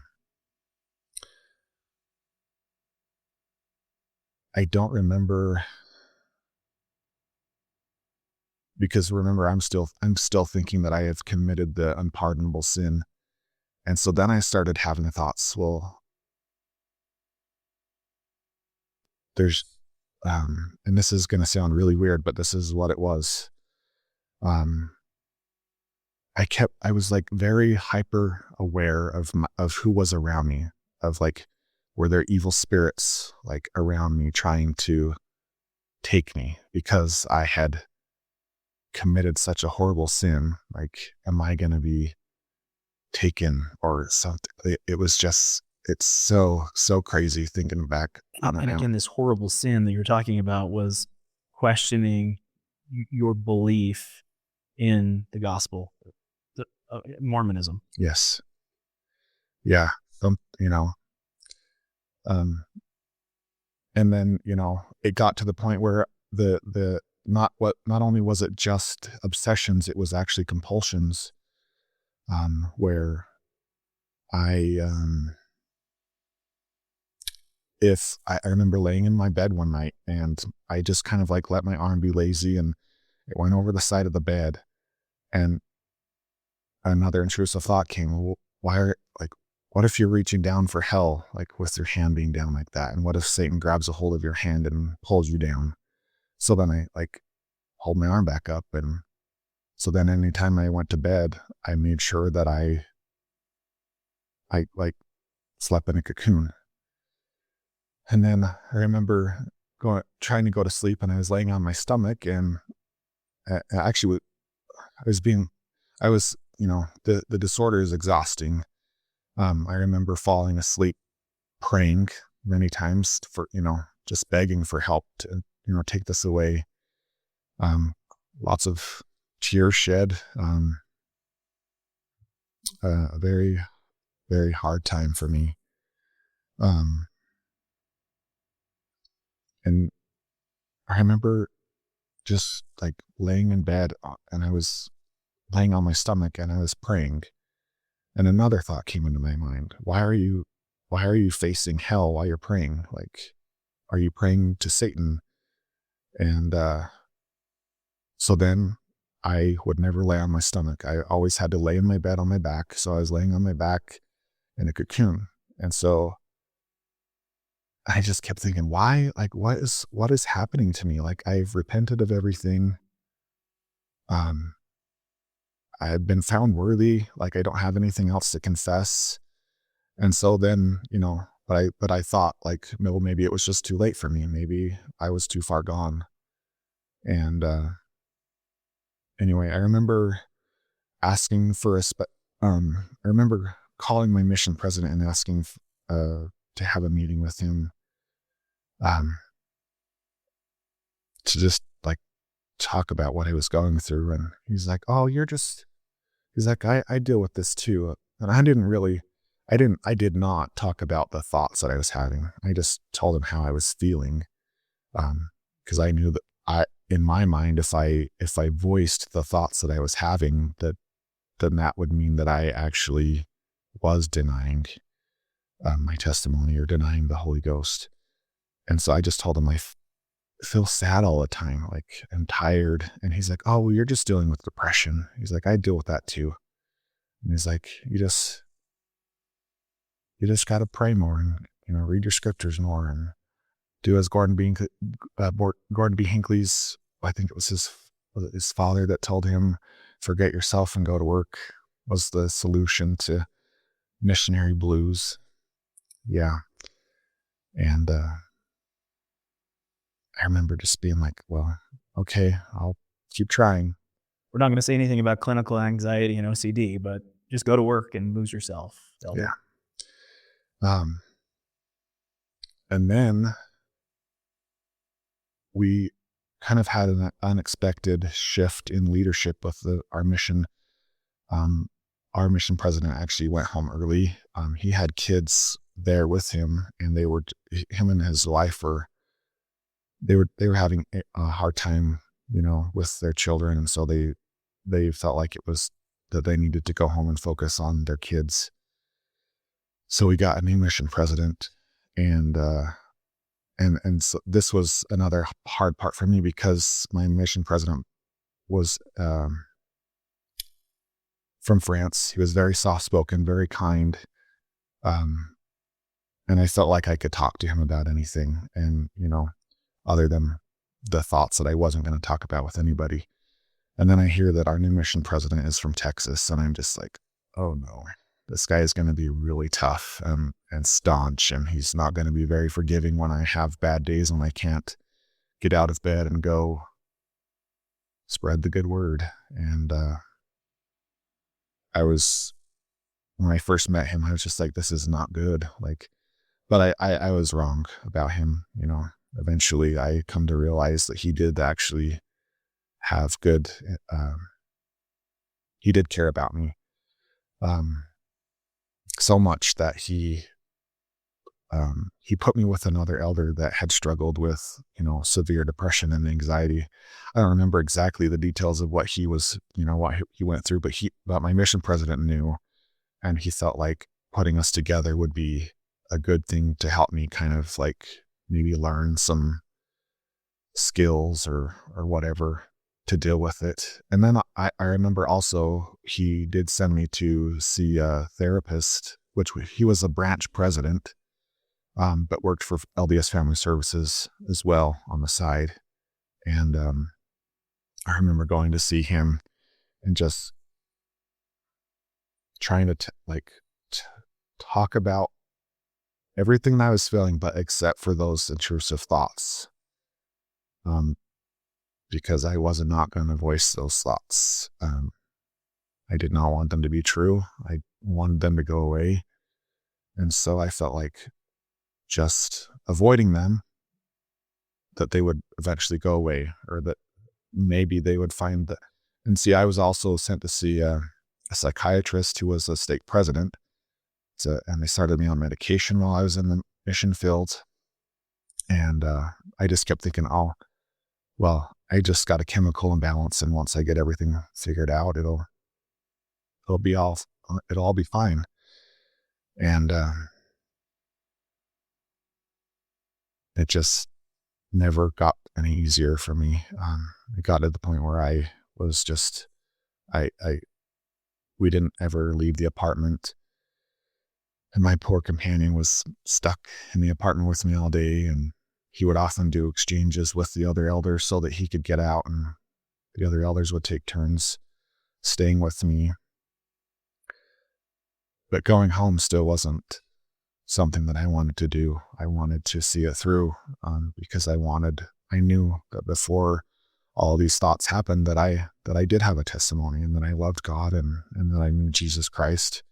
I don't remember, because remember, I'm still thinking that I have committed the unpardonable sin. And so then I started having the thoughts, well, there's, and this is going to sound really weird, but this is what it was. I was like very hyper aware of who was around me, of like, were there evil spirits like around me trying to take me because I had committed such a horrible sin? Like, am I going to be taken or something? It was just, it's so crazy thinking back. And again, this horrible sin that you're talking about was questioning your belief in the gospel, Mormonism. Yes. Yeah. And then, it got to the point where not only was it just obsessions, it was actually compulsions, where I remember laying in my bed one night and I just kind of like let my arm be lazy and it went over the side of the bed, and another intrusive thought came, well, what if you're reaching down for hell, like with your hand being down like that? And what if Satan grabs a hold of your hand and pulls you down? So then I like hold my arm back up. And so then anytime I went to bed, I made sure that I like slept in a cocoon. And then I remember trying to go to sleep, and I was laying on my stomach, and actually the disorder is exhausting. I remember falling asleep praying many times for, just begging for help to, take this away. Lots of tears shed. A very, very hard time for me. And I remember just like laying in bed, and I was laying on my stomach and I was praying. And another thought came into my mind. Why are you facing hell while you're praying? Like, are you praying to Satan? And so then I would never lay on my stomach. I always had to lay in my bed on my back. So I was laying on my back in a cocoon. And so I just kept thinking, why? Like, what is happening to me? Like, I've repented of everything. I've been found worthy. Like, I don't have anything else to confess. And so then, but I thought like, well, maybe it was just too late for me. Maybe I was too far gone. And anyway, I remember asking for I remember calling my mission president and asking to have a meeting with him, to just like talk about what I was going through. And he's like, oh, he's like, I deal with this too. And I did not talk about the thoughts that I was having. I just told him how I was feeling. Cause I knew that in my mind, if I voiced the thoughts that I was having, then that would mean that I actually was denying my testimony or denying the Holy Ghost. And so I just told him I feel sad all the time, like I'm tired. And he's like, oh, well, you're just dealing with depression. He's like, I deal with that too. And he's like, you just got to pray more and, read your scriptures more and do as Gordon B. Hinckley's, I think it was his father that told him, forget yourself and go to work, was the solution to missionary blues. Yeah. And I remember just being like, well, okay, I'll keep trying. We're not going to say anything about clinical anxiety and OCD, but just go to work and lose yourself. Yeah. And then we kind of had an unexpected shift in leadership with our mission. Our mission president actually went home early. He had kids there with him, and him and his wife were having a hard time, with their children. And so they felt like it was that they needed to go home and focus on their kids. So we got a new mission president, and so this was another hard part for me because my mission president was from France. He was very soft-spoken, very kind, and I felt like I could talk to him about anything, and other than the thoughts that I wasn't going to talk about with anybody. And then I hear that our new mission president is from Texas, and I'm just like, oh no, this guy is going to be really tough and staunch, and he's not going to be very forgiving when I have bad days when I can't get out of bed and go spread the good word. And when I first met him, I was just like, this is not good. Like, but I was wrong about him. Eventually I come to realize that he did actually have good he did care about me, so much that he put me with another elder that had struggled with, severe depression and anxiety. I don't remember exactly the details of what he was, what he went through, but my mission president knew, and he felt like putting us together would be a good thing to help me kind of like maybe learn some skills or whatever to deal with it. And then I remember also he did send me to see a therapist, he was a branch president, but worked for LDS Family Services as well on the side. And I remember going to see him and just trying to talk about everything that I was feeling, but except for those intrusive thoughts, because I was not going to voice those thoughts. I did not want them to be true. I wanted them to go away. And so I felt like just avoiding them, that they would eventually go away, or that maybe they would find that. And see, I was also sent to see a psychiatrist who was a stake president. And they started me on medication while I was in the mission field. And I just kept thinking, oh, well, I just got a chemical imbalance, and once I get everything figured out, it'll all be fine. And it just never got any easier for me. It got to the point where I was just, we didn't ever leave the apartment, and my poor companion was stuck in the apartment with me all day, and he would often do exchanges with the other elders so that he could get out, and the other elders would take turns staying with me. But going home still wasn't something that I wanted to do. I wanted to see it through, because I knew that before all these thoughts happened that I did have a testimony, and that I loved God, and that I knew Jesus Christ.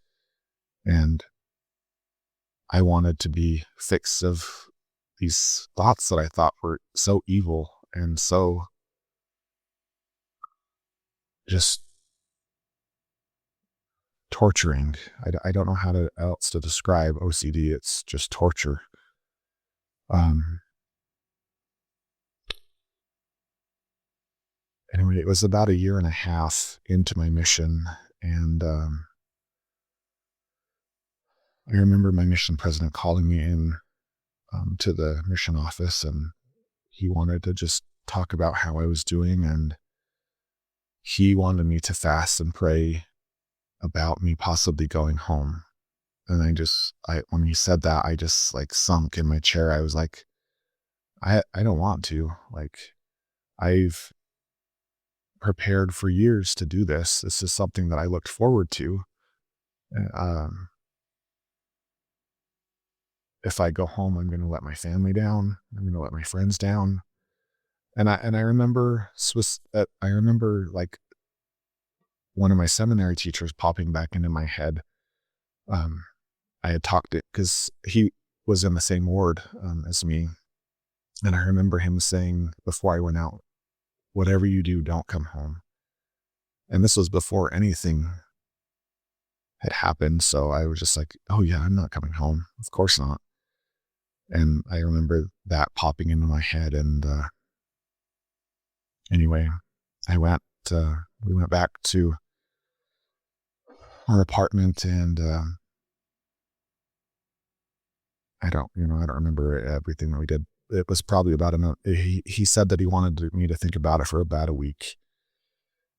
And I wanted to be fixed of these thoughts that I thought were so evil and so just torturing. I don't know how else to describe OCD. It's just torture. Anyway, it was about 1.5 years into my mission, and I remember my mission president calling me in to the mission office, and he wanted to just talk about how I was doing, and he wanted me to fast and pray about me possibly going home. And when he said that, I just like sunk in my chair. I was like, I don't want to. Like, I've prepared for years to do this. This is something that I looked forward to. If I go home, I'm going to let my family down. I'm going to let my friends down. And I remember like one of my seminary teachers popping back into my head. I had talked to, because he was in the same ward as me. And I remember him saying before I went out, whatever you do, don't come home. And this was before anything had happened. So I was just like, oh yeah, I'm not coming home. Of course not. And I remember that popping into my head. And anyway, we went back to our apartment, and I don't remember everything that we did. It was probably about he said that he wanted me to think about it for about a week,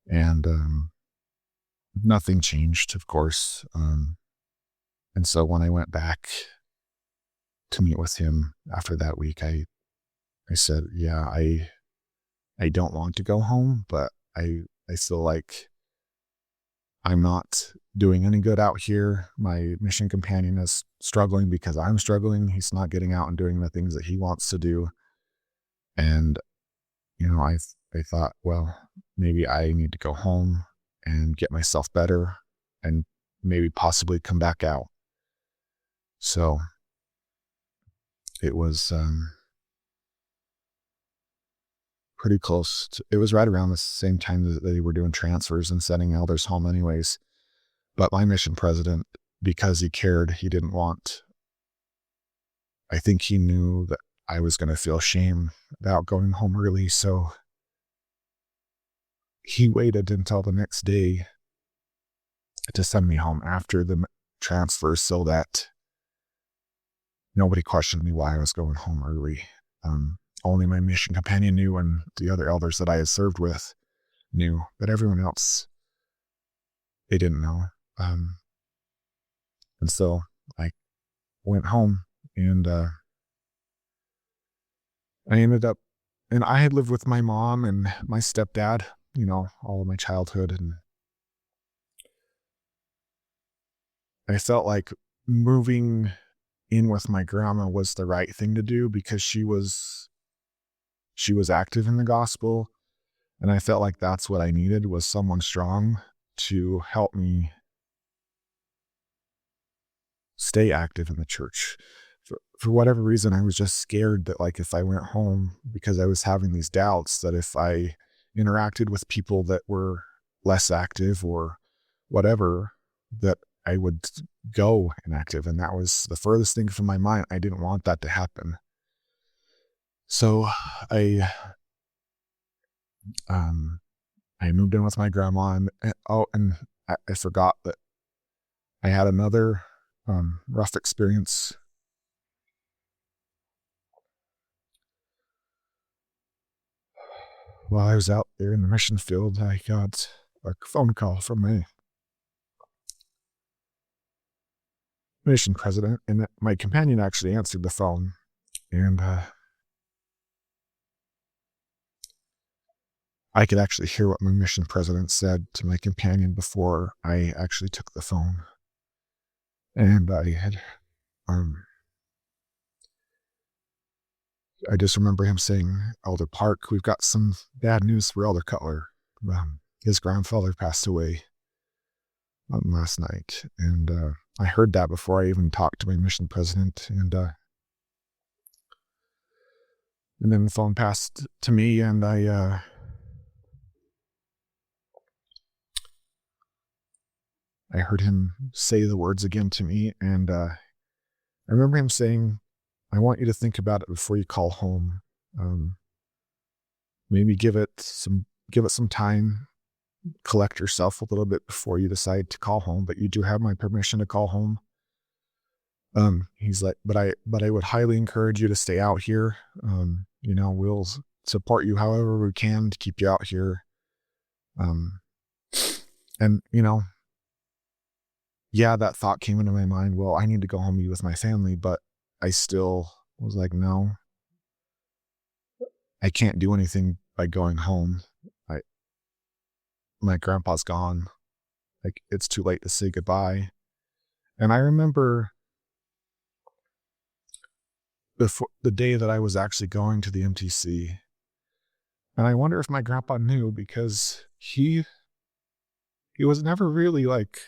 and nothing changed, of course. And so when I went back to meet with him after that week, I said, yeah, I don't want to go home, but I feel like I'm not doing any good out here. My mission companion is struggling because I'm struggling. He's not getting out and doing the things that he wants to do. And, I thought, well, maybe I need to go home and get myself better and maybe possibly come back out. So it was pretty close. It was right around the same time that they were doing transfers and sending elders home anyways. But my mission president, because he cared, he didn't want, I think he knew that I was going to feel shame about going home early. So he waited until the next day to send me home after the transfer so that nobody questioned me why I was going home early. Only my mission companion knew, and the other elders that I had served with knew, but everyone else, they didn't know. And so I went home, and I ended up, and I had lived with my mom and my stepdad, all of my childhood, and I felt like moving in with my grandma was the right thing to do because she was active in the gospel, and I felt like that's what I needed, was someone strong to help me stay active in the church. For whatever reason, I was just scared that, like, if I went home, because I was having these doubts that if I interacted with people that were less active or whatever, that I would go inactive. And that was the furthest thing from my mind. I didn't want that to happen. So I moved in with my grandma, and I forgot that I had another rough experience. While I was out there in the mission field, I got a phone call from my mission president, and my companion actually answered the phone, and I could actually hear what my mission president said to my companion before I actually took the phone. And I just remember him saying, "Elder Park, we've got some bad news for Elder Cutler. His grandfather passed away last night." And I heard that before I even talked to my mission president. And then the phone passed to me, and I heard him say the words again to me. And I remember him saying, "I want you to think about it before you call home. Maybe give it some time, collect yourself a little bit before you decide to call home, but you do have my permission to call home." He's like, but I would highly encourage you to stay out here. We'll support you however we can to keep you out here. And yeah, that thought came into my mind. Well, I need to go home and be with my family, but I still was like, no, I can't do anything by going home. My grandpa's gone. Like, it's too late to say goodbye. And I remember before the day that I was actually going to the MTC, and I wonder if my grandpa knew, because he was never really like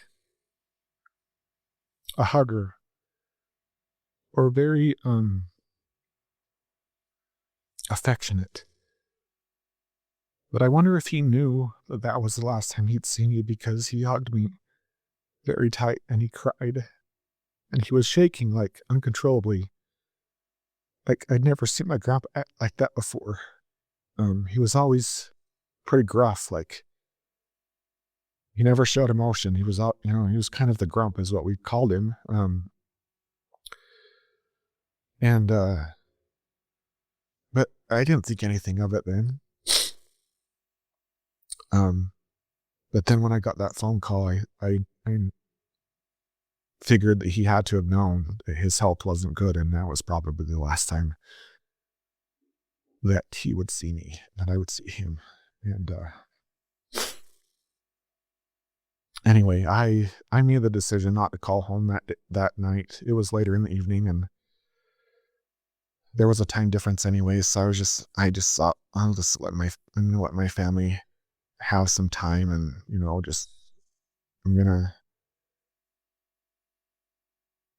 a hugger or very affectionate. But I wonder if he knew that that was the last time he'd seen me, because he hugged me very tight and he cried and he was shaking like uncontrollably. Like, I'd never seen my grandpa act like that before. He was always pretty gruff. Like, he never showed emotion. He was out, he was kind of the grump is what we called him. But I didn't think anything of it then. But then when I got that phone call, I figured that he had to have known that his health wasn't good, and that was probably the last time that he would see me, that I would see him. And anyway, I made the decision not to call home that night. It was later in the evening, and there was a time difference anyway, so I just thought, I'll just let my family have some time, and I'm gonna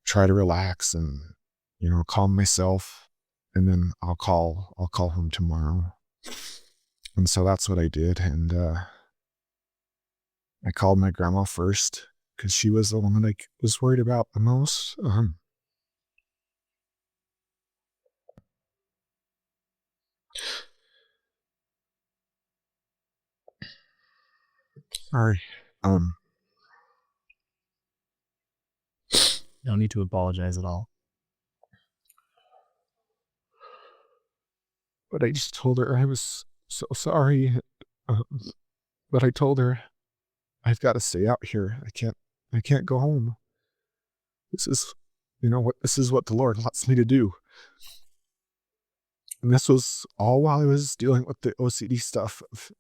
try to relax and calm myself, and then I'll call home tomorrow. And so that's what I did. And I called my grandma first because she was the one that I was worried about the most. Sorry. No need to apologize at all. But I just told her I was so sorry. But I told her I've got to stay out here. I can't go home. This is, this is what the Lord wants me to do. And this was all while I was dealing with the OCD stuff of,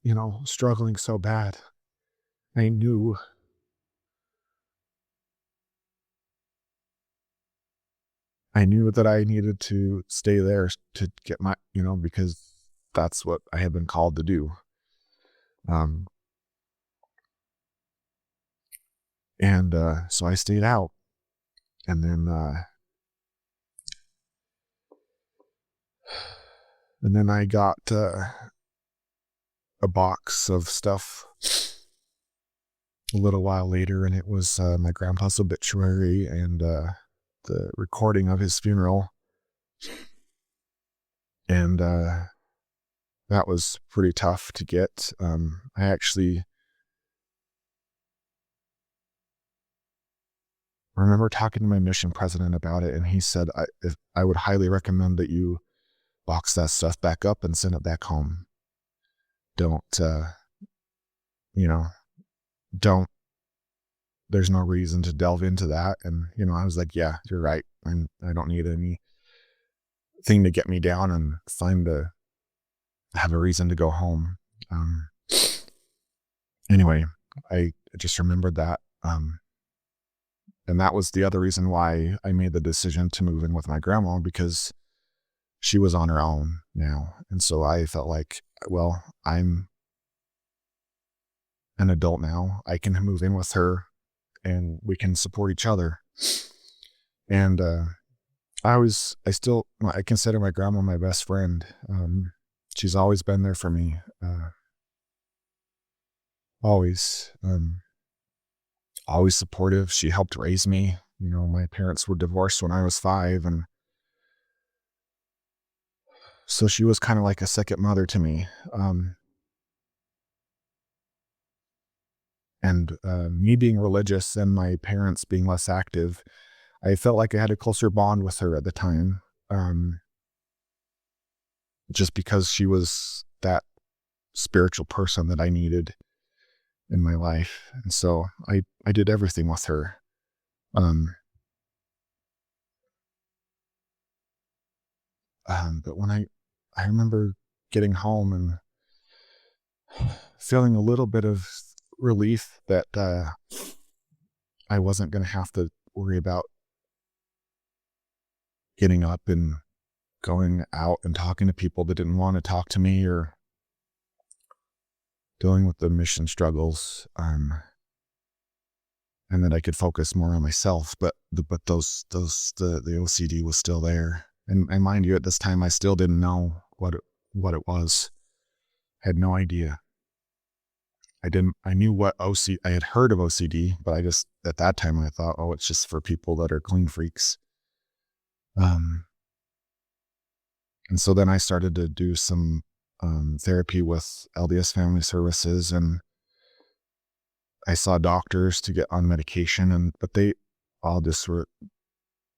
struggling so bad. I knew that I needed to stay there to get my, because that's what I had been called to do. And so I stayed out, and then I got a box of stuff a little while later, and it was my grandpa's obituary and the recording of his funeral. And that was pretty tough to get. I actually remember talking to my mission president about it, and he said, I would highly recommend that you box that stuff back up and send it back home. Don't, there's no reason to delve into that. And, I was like, yeah, you're right. I don't need anything to get me down and have a reason to go home. Anyway, I just remembered that. And that was the other reason why I made the decision to move in with my grandma, because she was on her own now. And so I felt like, well, I'm an adult now. I can move in with her and we can support each other. And I consider my grandma my best friend. She's always been there for me. Always. Always supportive. She helped raise me. My parents were divorced when I was 5, and so she was kind of like a second mother to me. And me being religious and my parents being less active, I felt like I had a closer bond with her at the time, just because she was that spiritual person that I needed in my life. And so I did everything with her. But when I remember getting home and feeling a little bit of relief that I wasn't going to have to worry about getting up and going out and talking to people that didn't want to talk to me, or dealing with the mission struggles, and that I could focus more on myself. But the OCD was still there, and mind you, at this time I still didn't know what it was. I had no idea. I knew what I had heard of OCD, but I just, at that time I thought, oh, it's just for people that are clean freaks. And so then I started to do some therapy with LDS Family Services, and I saw doctors to get on medication, but they all just were,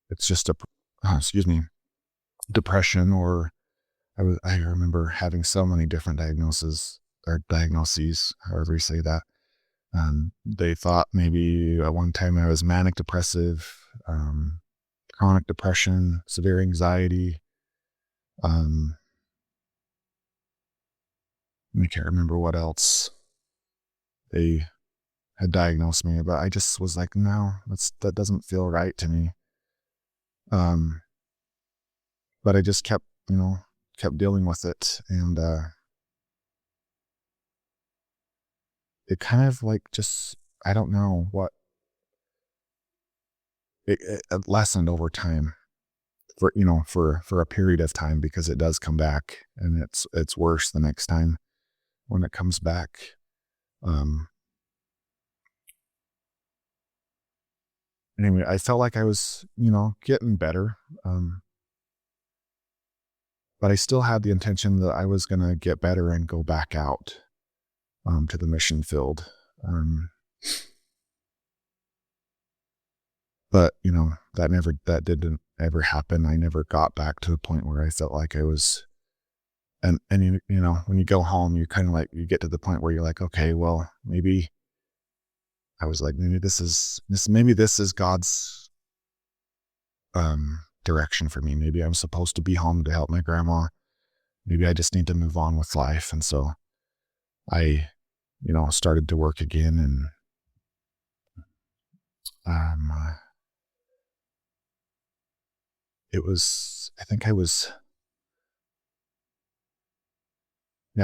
it's just depression, or I remember having so many different diagnoses, however you say that. They thought maybe at one time I was manic depressive, chronic depression, severe anxiety. I can't remember what else they had diagnosed me, but I just was like, no, that doesn't feel right to me. But I just kept dealing with it, and it kind of like just, I don't know what, it lessened over time for a period of time, because it does come back and it's worse the next time. when it comes back. Anyway, I felt like I was, getting better. But I still had the intention that I was going to get better and go back out to the mission field. But, that didn't ever happen. I never got back to the point where I felt like I was, and when you go home, you kind of like, you get to the point where you're like, okay, well, maybe I was like, maybe this is God's direction for me. Maybe I'm supposed to be home to help my grandma. Maybe I just need to move on with life. And so I, started to work again, and I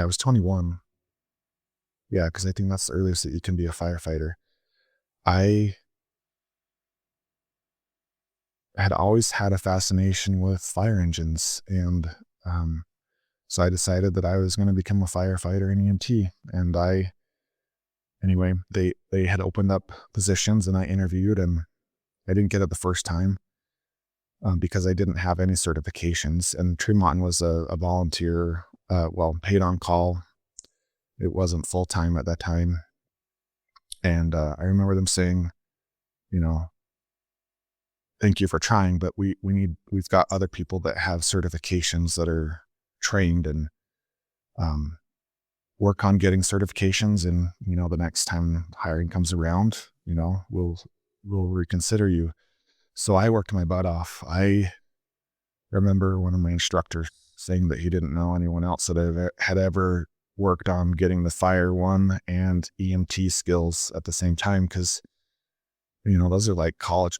was 21. Yeah, because I think that's the earliest that you can be a firefighter. I had always had a fascination with fire engines, and so I decided that I was going to become a firefighter in EMT. And anyway, they had opened up positions, and I interviewed, and I didn't get it the first time because I didn't have any certifications. And Tremont was a volunteer, paid on call. It wasn't full time at that time. And I remember them saying, thank you for trying, but we've got other people that have certifications that are trained, and work on getting certifications. And, the next time hiring comes around, we'll reconsider you. So I worked my butt off. I remember one of my instructors saying that he didn't know anyone else that had ever worked on getting the Fire 1 and EMT skills at the same time, because, those are like college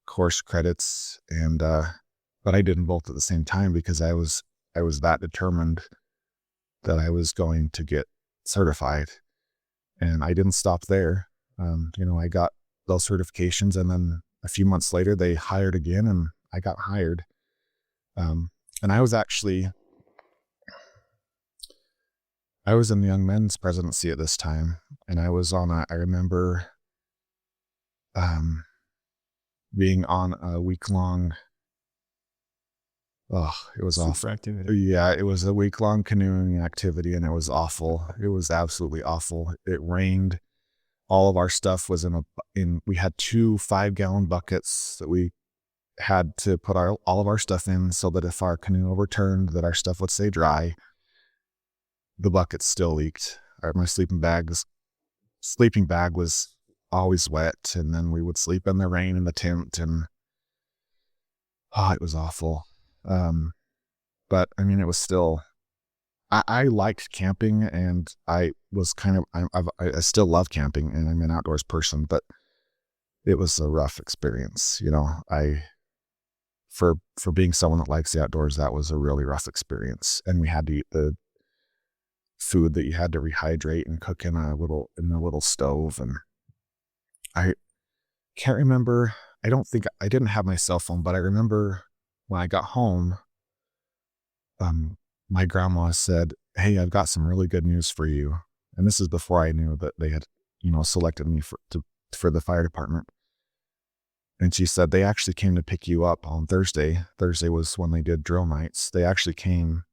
course credits. And but I did them both at the same time because I was that determined that I was going to get certified. And I didn't stop there. I got those certifications, and then a few months later they hired again, and I got hired. And I was in the young men's presidency at this time, and I remember being on a week-long, it was awful. Activity. Yeah, it was a week-long canoeing activity, and it was awful. It was absolutely awful. It rained. All of our stuff was we had 2 5-gallon buckets that we had to put all of our stuff in, so that if our canoe overturned, that our stuff would stay dry. The buckets still leaked. My sleeping bag was always wet, and then we would sleep in the rain in the tent, and it was awful. But I mean, it was still, I liked camping, and I was I still love camping, and I'm an outdoors person, but it was a rough experience. For being someone that likes the outdoors, that was a really rough experience. And we had to eat the food that you had to rehydrate and cook in a little stove. And I can't remember, I didn't have my cell phone, but I remember when I got home, my grandma said, "Hey, I've got some really good news for you." And this is before I knew that they had, selected me for the fire department. And she said, they actually came to pick you up on Thursday. Thursday was when they did drill nights. They actually came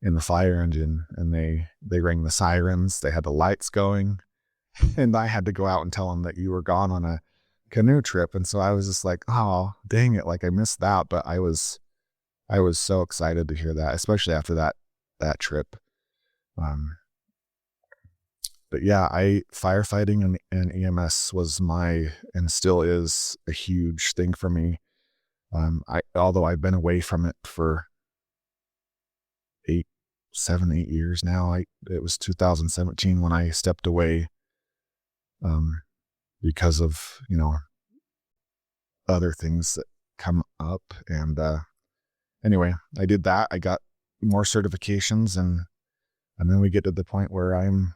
in the fire engine, and they rang the sirens. They had the lights going, and I had to go out and tell them that you were gone on a canoe trip. And so I was just like, oh, dang it. Like, I missed that. But I was so excited to hear that, especially after that trip. But yeah, firefighting and EMS was and still is a huge thing for me. Although I've been away from it for 8 years now. It was 2017 when I stepped away, because of, other things that come up. And, anyway, I did that. I got more certifications, and then we get to the point where I'm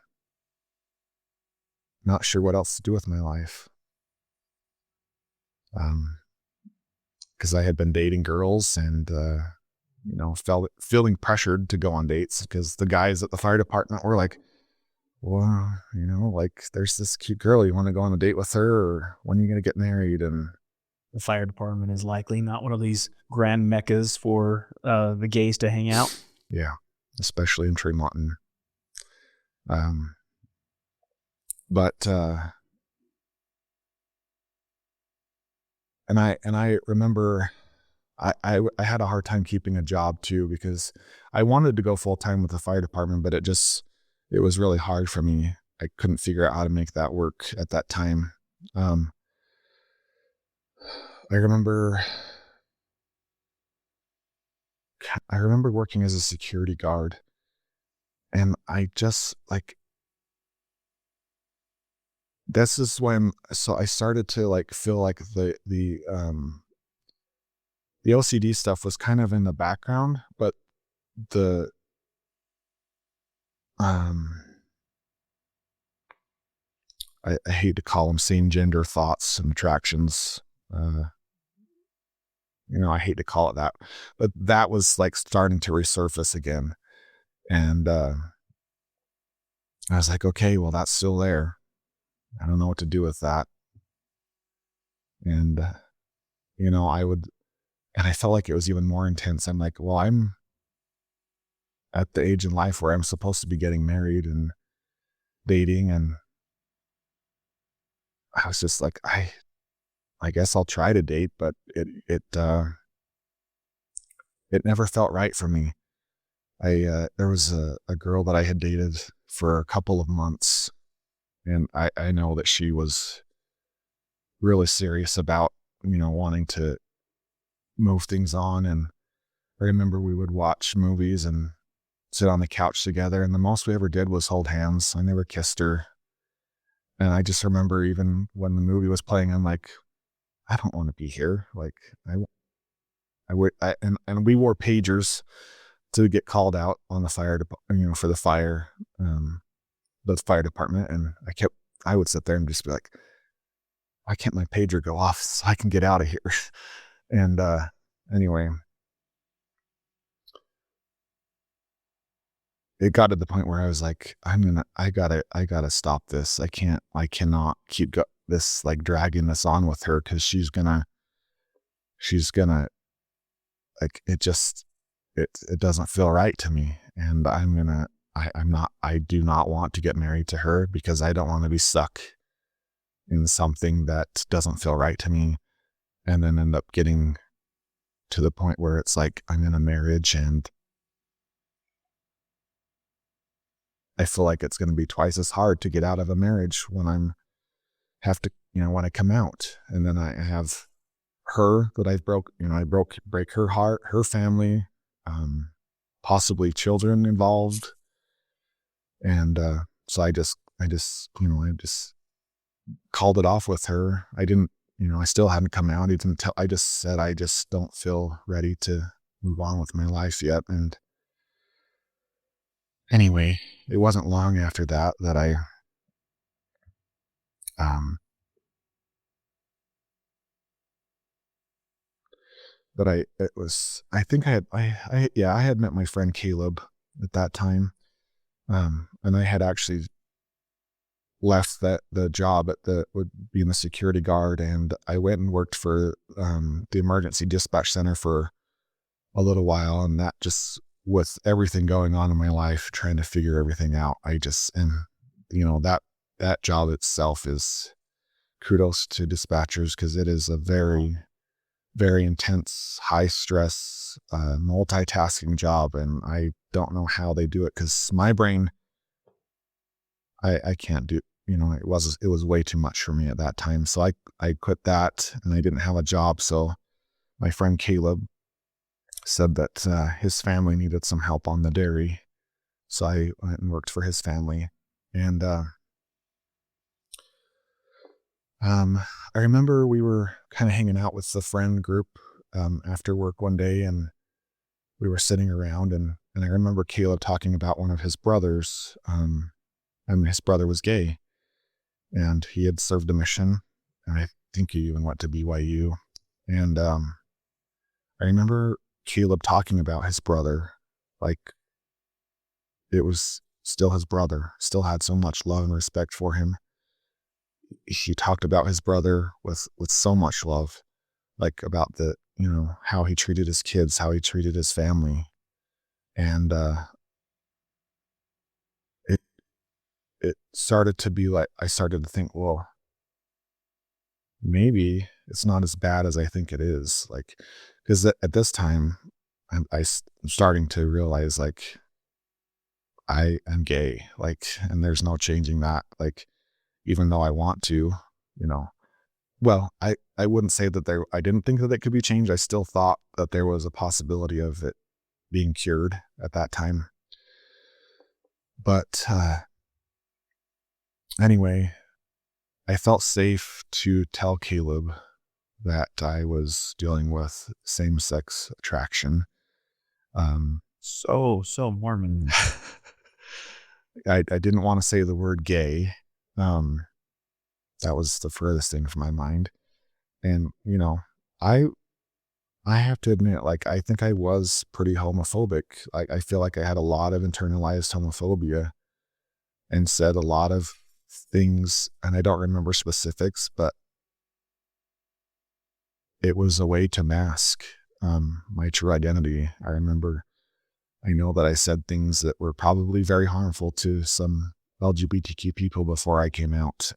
not sure what else to do with my life. Because I had been dating girls, and, feeling pressured to go on dates, because the guys at the fire department were like, well, like there's this cute girl, you want to go on a date with her, or when are you going to get married? And The fire department is likely not one of these grand meccas for the gays to hang out. yeah, especially in Tremont. But and I remember I had a hard time keeping a job too, because I wanted to go full time with the fire department, but it was really hard for me. I couldn't figure out how to make that work at that time. I remember working as a security guard, and I just like, this is when, so I started to like feel like the OCD stuff was kind of in the background, but the I hate to call them same gender thoughts and attractions. I hate to call it that, but that was like starting to resurface again. And I was like, okay, well, that's still there. I don't know what to do with that. And, and I felt like it was even more intense. I'm like, well, I'm at the age in life where I'm supposed to be getting married and dating. And I was just like, I guess I'll try to date, but it never felt right for me. There was a girl that I had dated for a couple of months, and I know that she was really serious about, wanting to move things on. And I remember we would watch movies and sit on the couch together, and the most we ever did was hold hands. I never kissed her. And I just remember, even when the movie was playing, I'm like, I don't want to be here. Like and we wore pagers to get called out on the fire, for the fire department. And I would sit there and just be like, why can't my pager go off so I can get out of here? And anyway, it got to the point where I was like, I gotta stop this. I cannot keep this, like, dragging this on with her, because she's gonna like, it doesn't feel right to me. And I do not want to get married to her, because I don't want to be stuck in something that doesn't feel right to me, and then end up getting to the point where it's like I'm in a marriage and I feel like it's going to be twice as hard to get out of a marriage when when I come out. And then I have her that I break her heart, her family, possibly children involved. And so I just called it off with her. I didn't, I still hadn't come out. I just said, I just don't feel ready to move on with my life yet. And anyway, it wasn't long after that I, I had met my friend Caleb at that time. And I had actually left the job would be in the security guard, and I went and worked for the emergency dispatch center for a little while. And that, just with everything going on in my life, trying to figure everything out, that job itself is kudos to dispatchers, because it is a very, very intense, high stress, multitasking job. And I don't know how they do it, because my brain, I can't do, it was way too much for me at that time. So I quit that, and I didn't have a job. So my friend Caleb said that his family needed some help on the dairy. So I went and worked for his family. And I remember we were kind of hanging out with the friend group after work one day, and we were sitting around, and I remember Caleb talking about one of his brothers. His brother was gay, and he had served a mission, and I think he even went to BYU. And I remember Caleb talking about his brother like it was still his brother, still had so much love and respect for him. He talked about his brother with so much love, like about the, how he treated his kids, how he treated his family. And it started to be like, I started to think, well, maybe it's not as bad as I think it is. Like, because at this time, I'm starting to realize, like, I am gay, like, and there's no changing that. Like, even though I want to, you know, well, I wouldn't say that I didn't think that it could be changed. I still thought that there was a possibility of it being cured at that time. But anyway, I felt safe to tell Caleb that I was dealing with same-sex attraction. So Mormon. I didn't want to say the word gay. That was the furthest thing from my mind. And, I have to admit, like, I think I was pretty homophobic. Like, I feel like I had a lot of internalized homophobia and said a lot of things, and I don't remember specifics, but it was a way to mask my true identity. I know that I said things that were probably very harmful to some LGBTQ people before I came out,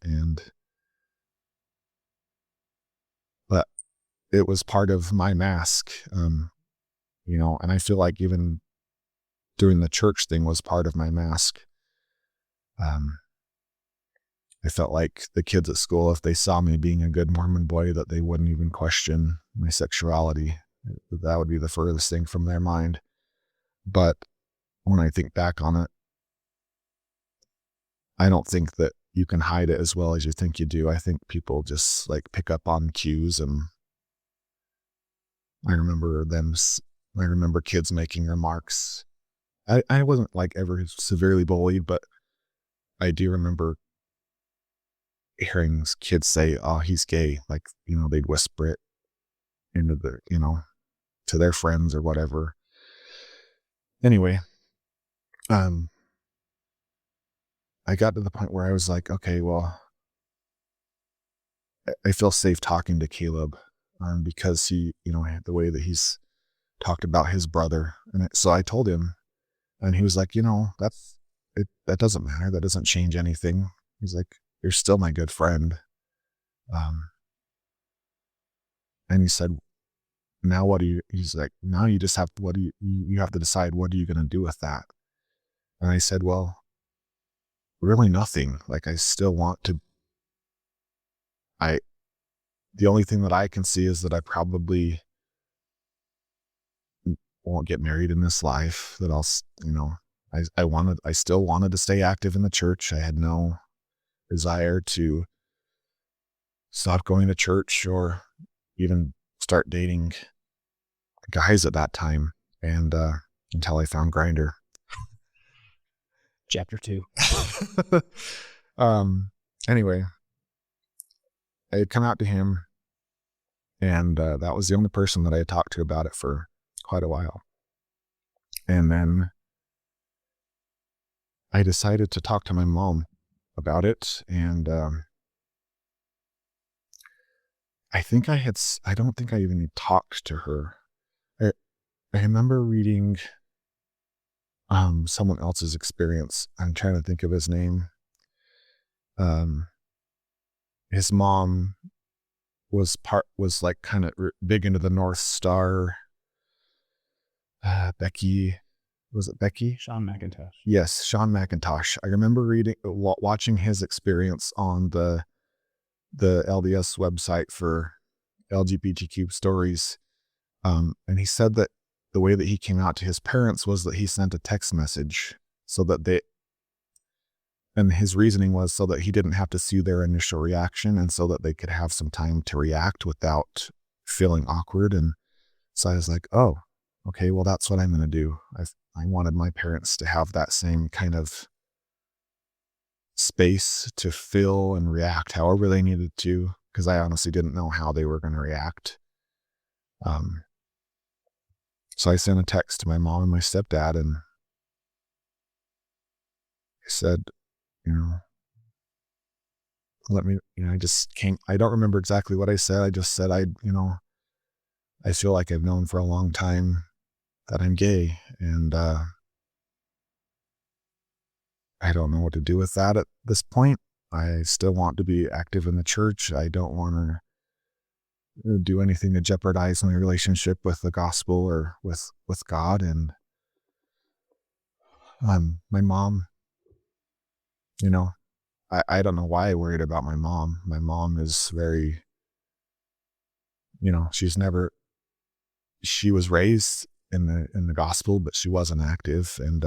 but it was part of my mask, and I feel like even doing the church thing was part of my mask. I felt like the kids at school, if they saw me being a good Mormon boy, that they wouldn't even question my sexuality. That would be the furthest thing from their mind. But when I think back on it, I don't think that you can hide it as well as you think you do. I think people just like pick up on cues, and I remember kids making remarks. I wasn't like ever severely bullied, but I do remember hearing kids say, "Oh, he's gay." Like, they'd whisper it into to their friends or whatever. Anyway, I got to the point where I was like, okay, well, I feel safe talking to Caleb, because he, the way that he's talked about his brother. And so I told him, and he was like, that doesn't matter. That doesn't change anything. He's like, you're still my good friend. And he said, now he's like, now you just have, you have to decide, what are you going to do with that? And I said, well, really nothing. Like, I still want to, the only thing that I can see is that I probably won't get married in this life, that I'll, I still wanted to stay active in the church. I had no desire to stop going to church or even start dating guys at that time. And, until I found Grindr. Chapter 2. Anyway, I had come out to him, and that was the only person that I had talked to about it for quite a while. And then I decided to talk to my mom about it, and I don't think I even talked to her. I remember reading someone else's experience. I'm trying to think of his name. His mom was like kind of big into the North Star. Becky, was it Becky? Sean McIntosh. Yes, Sean McIntosh. I remember watching his experience on the LDS website for LGBTQ stories. And he said that the way that he came out to his parents was that he sent a text message and his reasoning was so that he didn't have to see their initial reaction, and so that they could have some time to react without feeling awkward. And so I was like, oh, okay, well, that's what I'm going to do. I wanted my parents to have that same kind of space to feel and react however they needed to, because I honestly didn't know how they were going to react. So I sent a text to my mom and my stepdad, and I said, let me, I don't remember exactly what I said. I just said, I feel like I've known for a long time that I'm gay, and I don't know what to do with that at this point. I still want to be active in the church. I don't want to do anything to jeopardize my relationship with the gospel or with God. And my mom, I don't know why I worried about my mom. My mom is very, she was raised in the gospel, but she wasn't active. And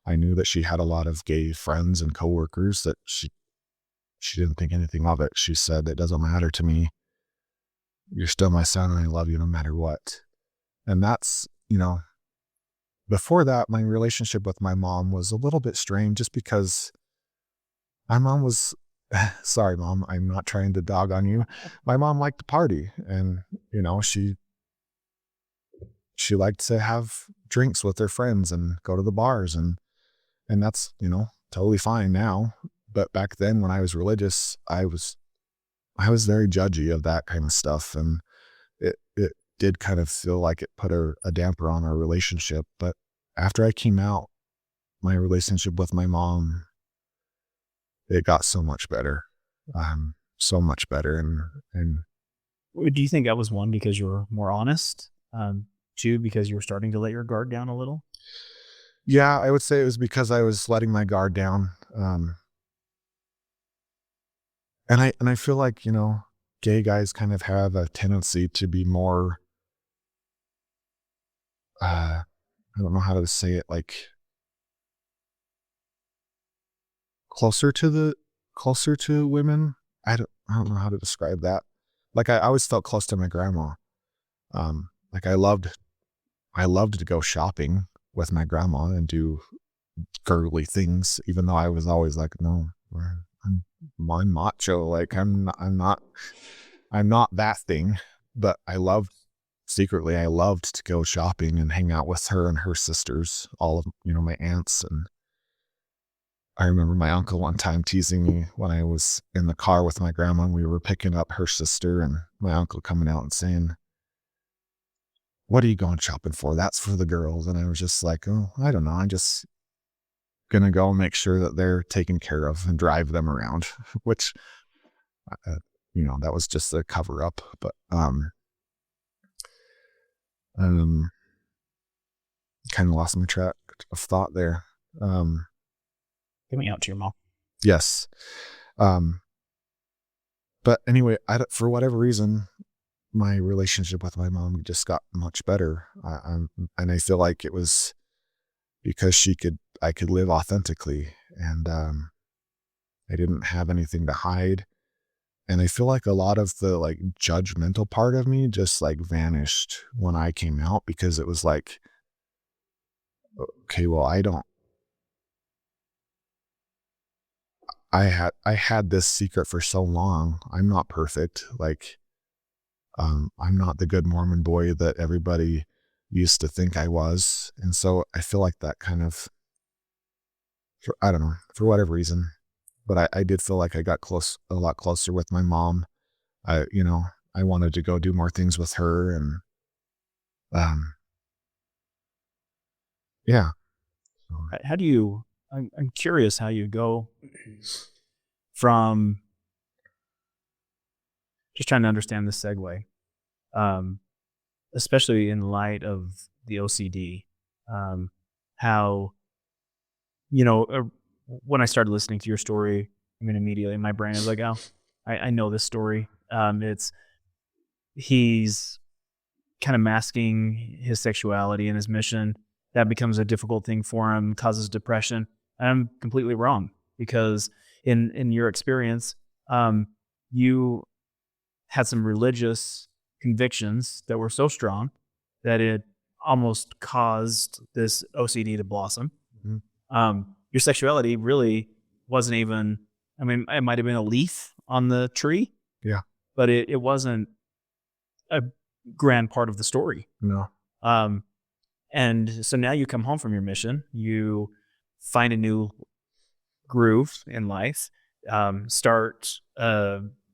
I knew that she had a lot of gay friends and coworkers that she didn't think anything of it. She said, "It doesn't matter to me. You're still my son and I love you no matter what." And that's, before that, my relationship with my mom was a little bit strained just because my mom was, sorry, Mom, I'm not trying to dog on you. My mom liked to party, and, she liked to have drinks with her friends and go to the bars, and that's, totally fine now. But back then when I was religious, I was very judgy of that kind of stuff. And it did kind of feel like it put a damper on our relationship. But after I came out, my relationship with my mom, it got so much better. So much better. And Do you think that was one, because you were more honest? Two, because you were starting to let your guard down a little? yeah, I would say it was because I was letting my guard down. And I feel like, gay guys kind of have a tendency to be more, I don't know how to say it, like closer to women. I don't know how to describe that. Like I always felt close to my grandma. Like I loved to go shopping with my grandma and do girly things, even though I was always like, no, I'm macho. Like I'm not that thing. But secretly I loved to go shopping and hang out with her and her sisters, all of, my aunts. And I remember my uncle one time teasing me when I was in the car with my grandma and we were picking up her sister, and my uncle coming out and saying, "What are you going shopping for? That's for the girls." And I was just like, "Oh, I don't know. I'm just going to go and make sure that they're taken care of and drive them around," which, that was just a cover up. But, kind of lost my track of thought there. Coming out to your mom. Yes. But anyway, for whatever reason, my relationship with my mom just got much better. And I feel like it was because I could live authentically, and I didn't have anything to hide. And I feel like a lot of the like judgmental part of me just like vanished when I came out, because it was like, okay, well, I had this secret for so long. I'm not perfect. Like, I'm not the good Mormon boy that everybody used to think I was. And so I feel like that kind of, I don't know, for whatever reason, but I did feel like I got a lot closer with my mom. I wanted to go do more things with her, and, yeah. How do you, I'm curious how you go from, just trying to understand this segue, especially in light of the OCD, how, when I started listening to your story, immediately my brain is like, oh, I know this story. He's kind of masking his sexuality and his mission. That becomes a difficult thing for him, causes depression. I'm completely wrong, because in your experience, you had some religious convictions that were so strong that it almost caused this OCD to blossom. Mm-hmm. Your sexuality really wasn't even, it might have been a leaf on the tree. Yeah. But it wasn't a grand part of the story. No. And so now you come home from your mission, you find a new groove in life, start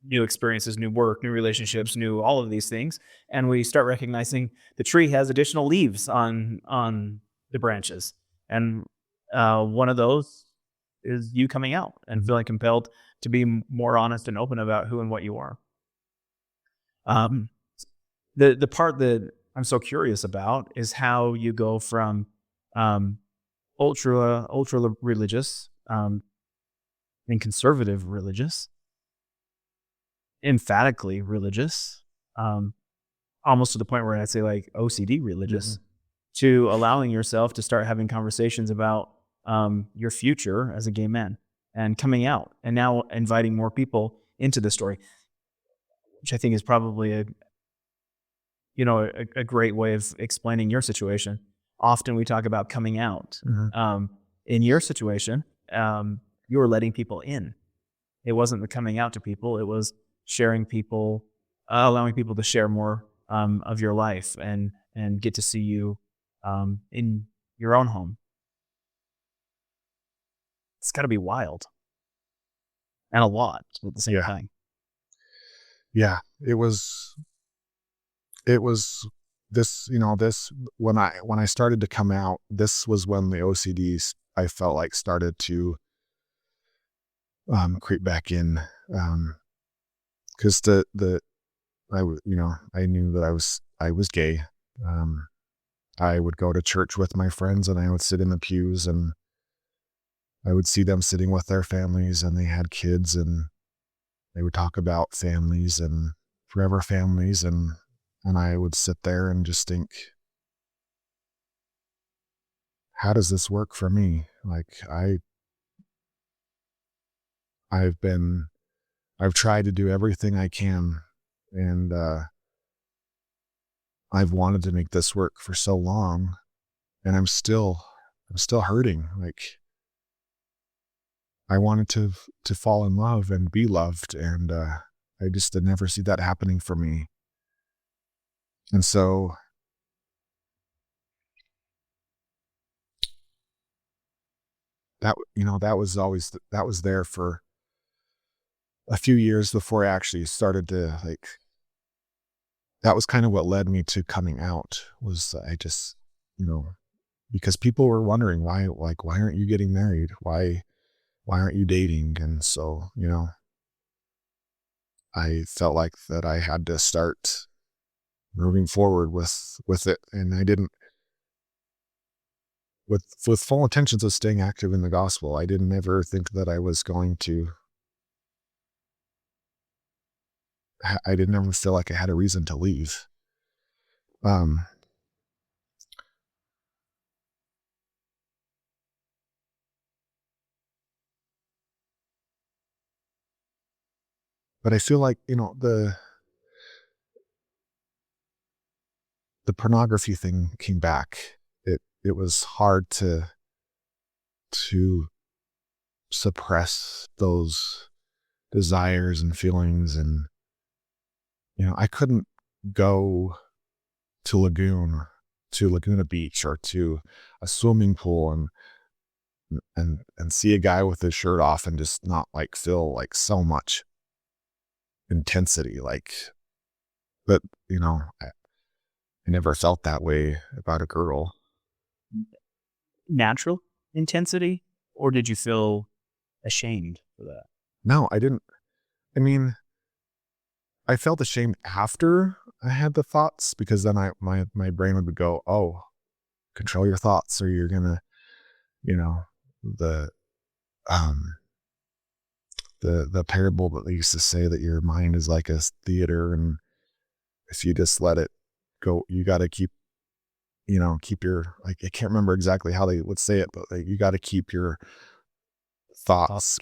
new experiences, new work, new relationships, new all of these things, and we start recognizing the tree has additional leaves on the branches, and one of those is you coming out and feeling compelled to be more honest and open about who and what you are. The part that I'm so curious about is how you go from ultra religious and conservative religious, emphatically religious, almost to the point where I'd say like OCD religious, to allowing yourself to start having conversations about your future as a gay man and coming out, and now inviting more people into the story, which I think is probably a great way of explaining your situation. Often we talk about coming out. In your situation, you were letting people in. It wasn't the coming out to people. It was sharing people, allowing people to share more of your life and get to see you in your own home. It's got to be wild and a lot at the same time. Yeah, it was this, when I started to come out, this was when the OCDs, I felt like, started to creep back in, because I knew that I was gay. I would go to church with my friends and I would sit in the pews and I would see them sitting with their families and they had kids and they would talk about families and forever families, and I would sit there and just think, how does this work for me? Like I've tried to do everything I can, and I've wanted to make this work for so long, and I'm still hurting. Like, I wanted to fall in love and be loved, and I just did never see that happening for me. And so that was there for a few years before I actually started to, like, that was kind of what led me to coming out. Was I just, because people were wondering why aren't you getting married? Why aren't you dating? And so, I felt like that I had to start moving forward with it. And I didn't, with full intentions of staying active in the gospel. I didn't ever think that I was going to, I didn't ever feel like I had a reason to leave. But I feel like, the pornography thing came back. It was hard to suppress those desires and feelings, and I couldn't go to Laguna Beach or to a swimming pool and see a guy with his shirt off and just not like feel like so much intensity. Like, but I never felt that way about a girl. Natural intensity, or did you feel ashamed for that? No, I didn't. I mean, I felt ashamed after I had the thoughts, because then my brain would go, oh, control your thoughts or you're gonna, the parable that they used to say that your mind is like a theater, and if you just let it go, you got to keep your, like, I can't remember exactly how they would say it, but like, you got to keep your thoughts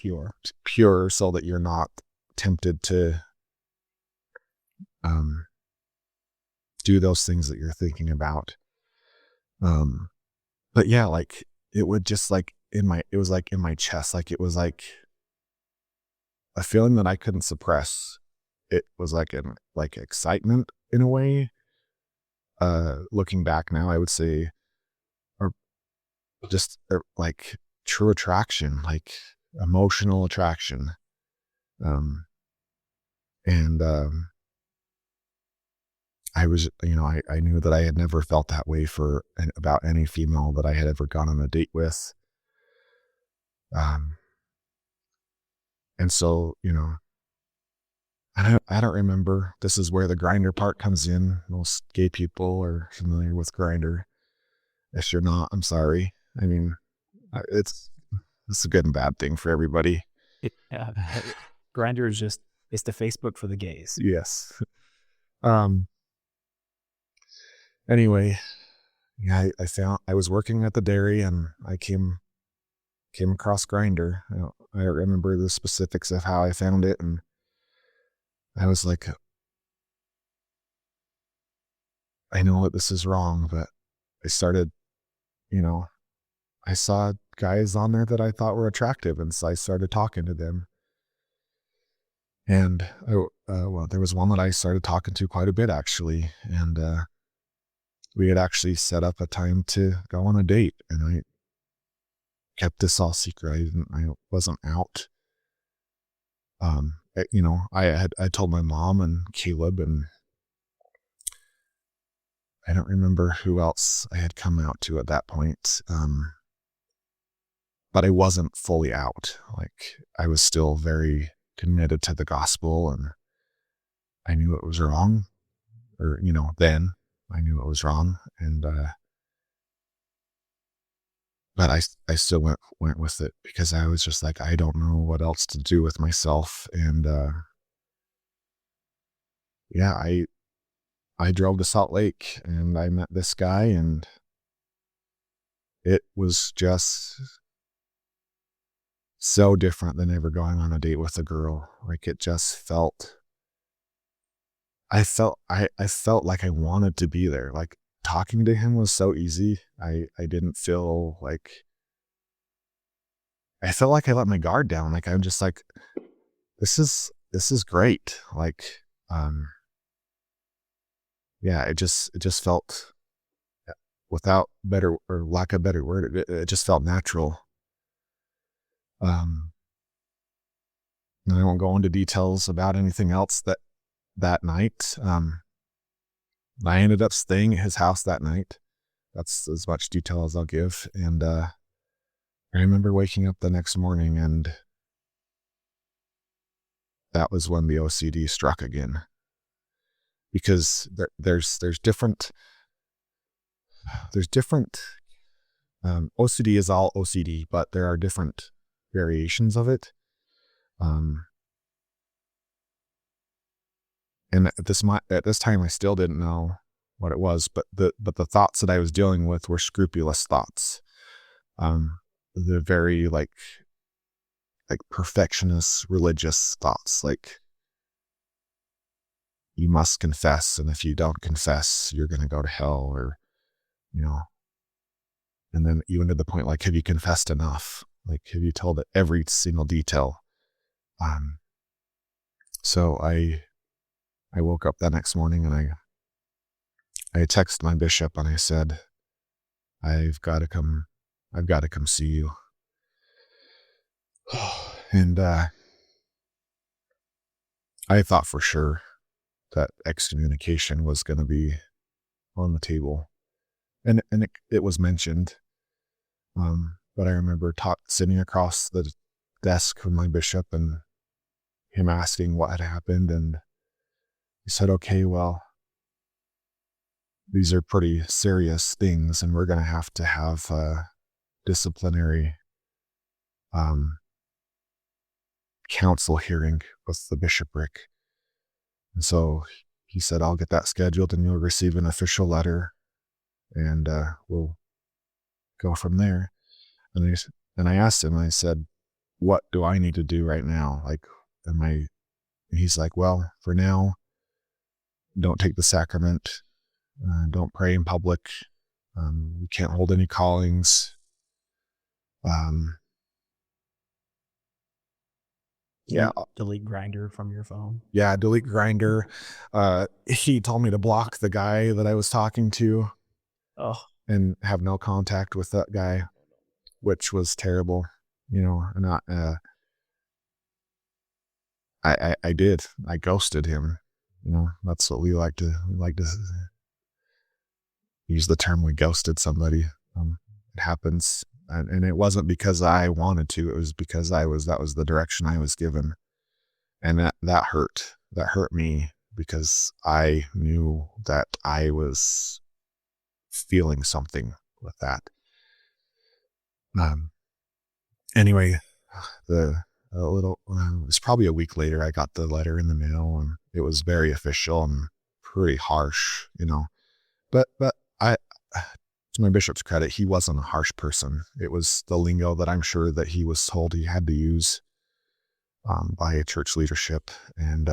pure so that you're not tempted to do those things that you're thinking about. But yeah, like, it would just like it was like in my chest, like it was like a feeling that I couldn't suppress. It was like excitement in a way. Looking back now, I would say, or like true attraction, like emotional attraction. Um, and I was, I knew that I had never felt that way about any female that I had ever gone on a date with. And so, I don't remember. This is where the grinder part comes in. Most gay people are familiar with grinder. If you're not, I'm sorry. I mean, it's a good and bad thing for everybody. Grindr is it's the Facebook for the gays. Yes. Anyway, yeah, I was working at the dairy and I came across Grindr. I remember the specifics of how I found it, and I was like, I know that this is wrong, but I started, I saw guys on there that I thought were attractive, and so I started talking to them. And there was one that I started talking to quite a bit, actually, and we had actually set up a time to go on a date, and I kept this all secret. I wasn't out. I told my mom and Caleb, and I don't remember who else I had come out to at that point. But I wasn't fully out. Like, I was still very committed to the gospel, and I knew it was wrong, or, then I knew it was wrong. And, but I still went with it because I was just like, I don't know what else to do with myself. And, yeah, I drove to Salt Lake and I met this guy, and it was just so different than ever going on a date with a girl. Like, it just I felt like I wanted to be there. Like, talking to him was so easy. I didn't feel like, I felt like I let my guard down. Like, I'm just like, this is great. Like, yeah, it just felt, without better or lack of better word, it just felt natural. And I won't go into details about anything else that night. I ended up staying at his house that night. That's as much detail as I'll give. And I remember waking up the next morning, and that was when the OCD struck again. Because there's different OCD is all OCD, but there are different variations of it. And at this time, I still didn't know what it was, but the thoughts that I was dealing with were scrupulous thoughts. The very like perfectionist religious thoughts, like, you must confess, and if you don't confess, you're going to go to hell, or, and then even to the point, like, have you confessed enough? Like, have you told it every single detail? So I woke up that next morning, and I texted my bishop, and I said, I've got to come see you. And I thought for sure that excommunication was going to be on the table, and it was mentioned. But I remember sitting across the desk from my bishop and him asking what had happened, and he said, okay, well, these are pretty serious things, and we're going to have a disciplinary council hearing with the bishopric. And so he said, I'll get that scheduled, and you'll receive an official letter, and we'll go from there. And I asked him, I said, what do I need to do right now? Like, he's like, well, for now, don't take the sacrament. Don't pray in public. You can't hold any callings. Yeah. Delete Grindr from your phone. Yeah, delete Grindr. He told me to block the guy that I was talking to. Oh. And have no contact with that guy. which was terrible, and I did. I ghosted him. That's what we like to use the term. We ghosted somebody. It happens. And it wasn't because I wanted to, it was because that was the direction I was given. And that hurt. That hurt me because I knew that I was feeling something with that. Anyway, it was probably a week later, I got the letter in the mail, and it was very official and pretty harsh, but I, to my bishop's credit, he wasn't a harsh person. It was the lingo that I'm sure that he was told he had to use by a church leadership, and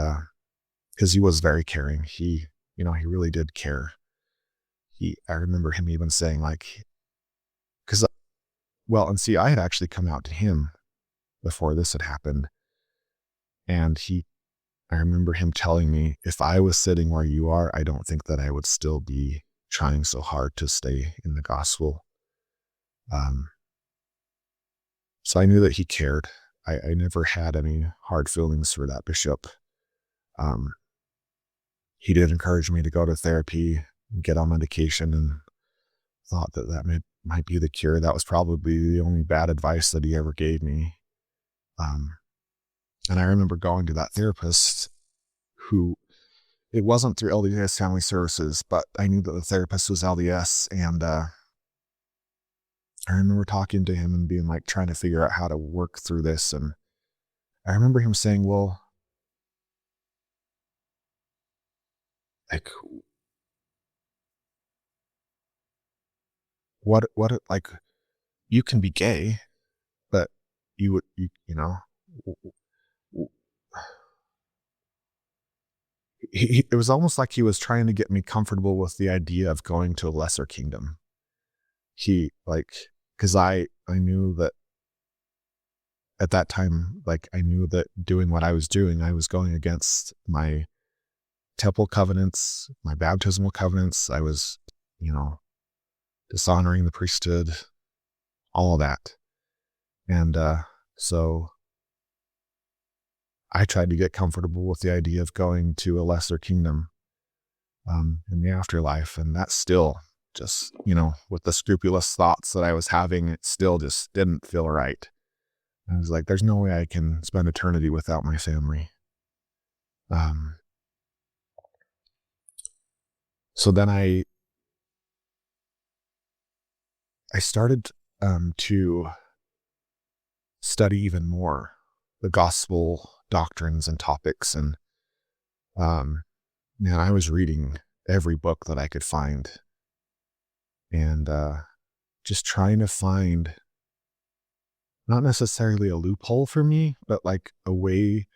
because he was very caring. He really did care. I remember him even saying, like, and see, I had actually come out to him before this had happened, and I remember him telling me, if I was sitting where you are, I don't think that I would still be trying so hard to stay in the gospel. So I knew that he cared. I never had any hard feelings for that bishop. He did encourage me to go to therapy, get on medication, and thought that might be the cure. That was probably the only bad advice that he ever gave me. And I remember going to that therapist who, it wasn't through LDS Family Services, but I knew that the therapist was LDS, and I remember talking to him and being like, trying to figure out how to work through this. And I remember him saying, well, like, like, you can be gay, but it was almost like he was trying to get me comfortable with the idea of going to a lesser kingdom. Because I knew that at that time, I knew that doing what I was doing, I was going against my temple covenants, my baptismal covenants. I was, dishonoring the priesthood, all of that. And so I tried to get comfortable with the idea of going to a lesser kingdom in the afterlife. And that still just, with the scrupulous thoughts that I was having, it still just didn't feel right. I was like, there's no way I can spend eternity without my family. So then I started to study even more the gospel doctrines and topics. And man, I was reading every book that I could find, and just trying to find not necessarily a loophole for me, but like a way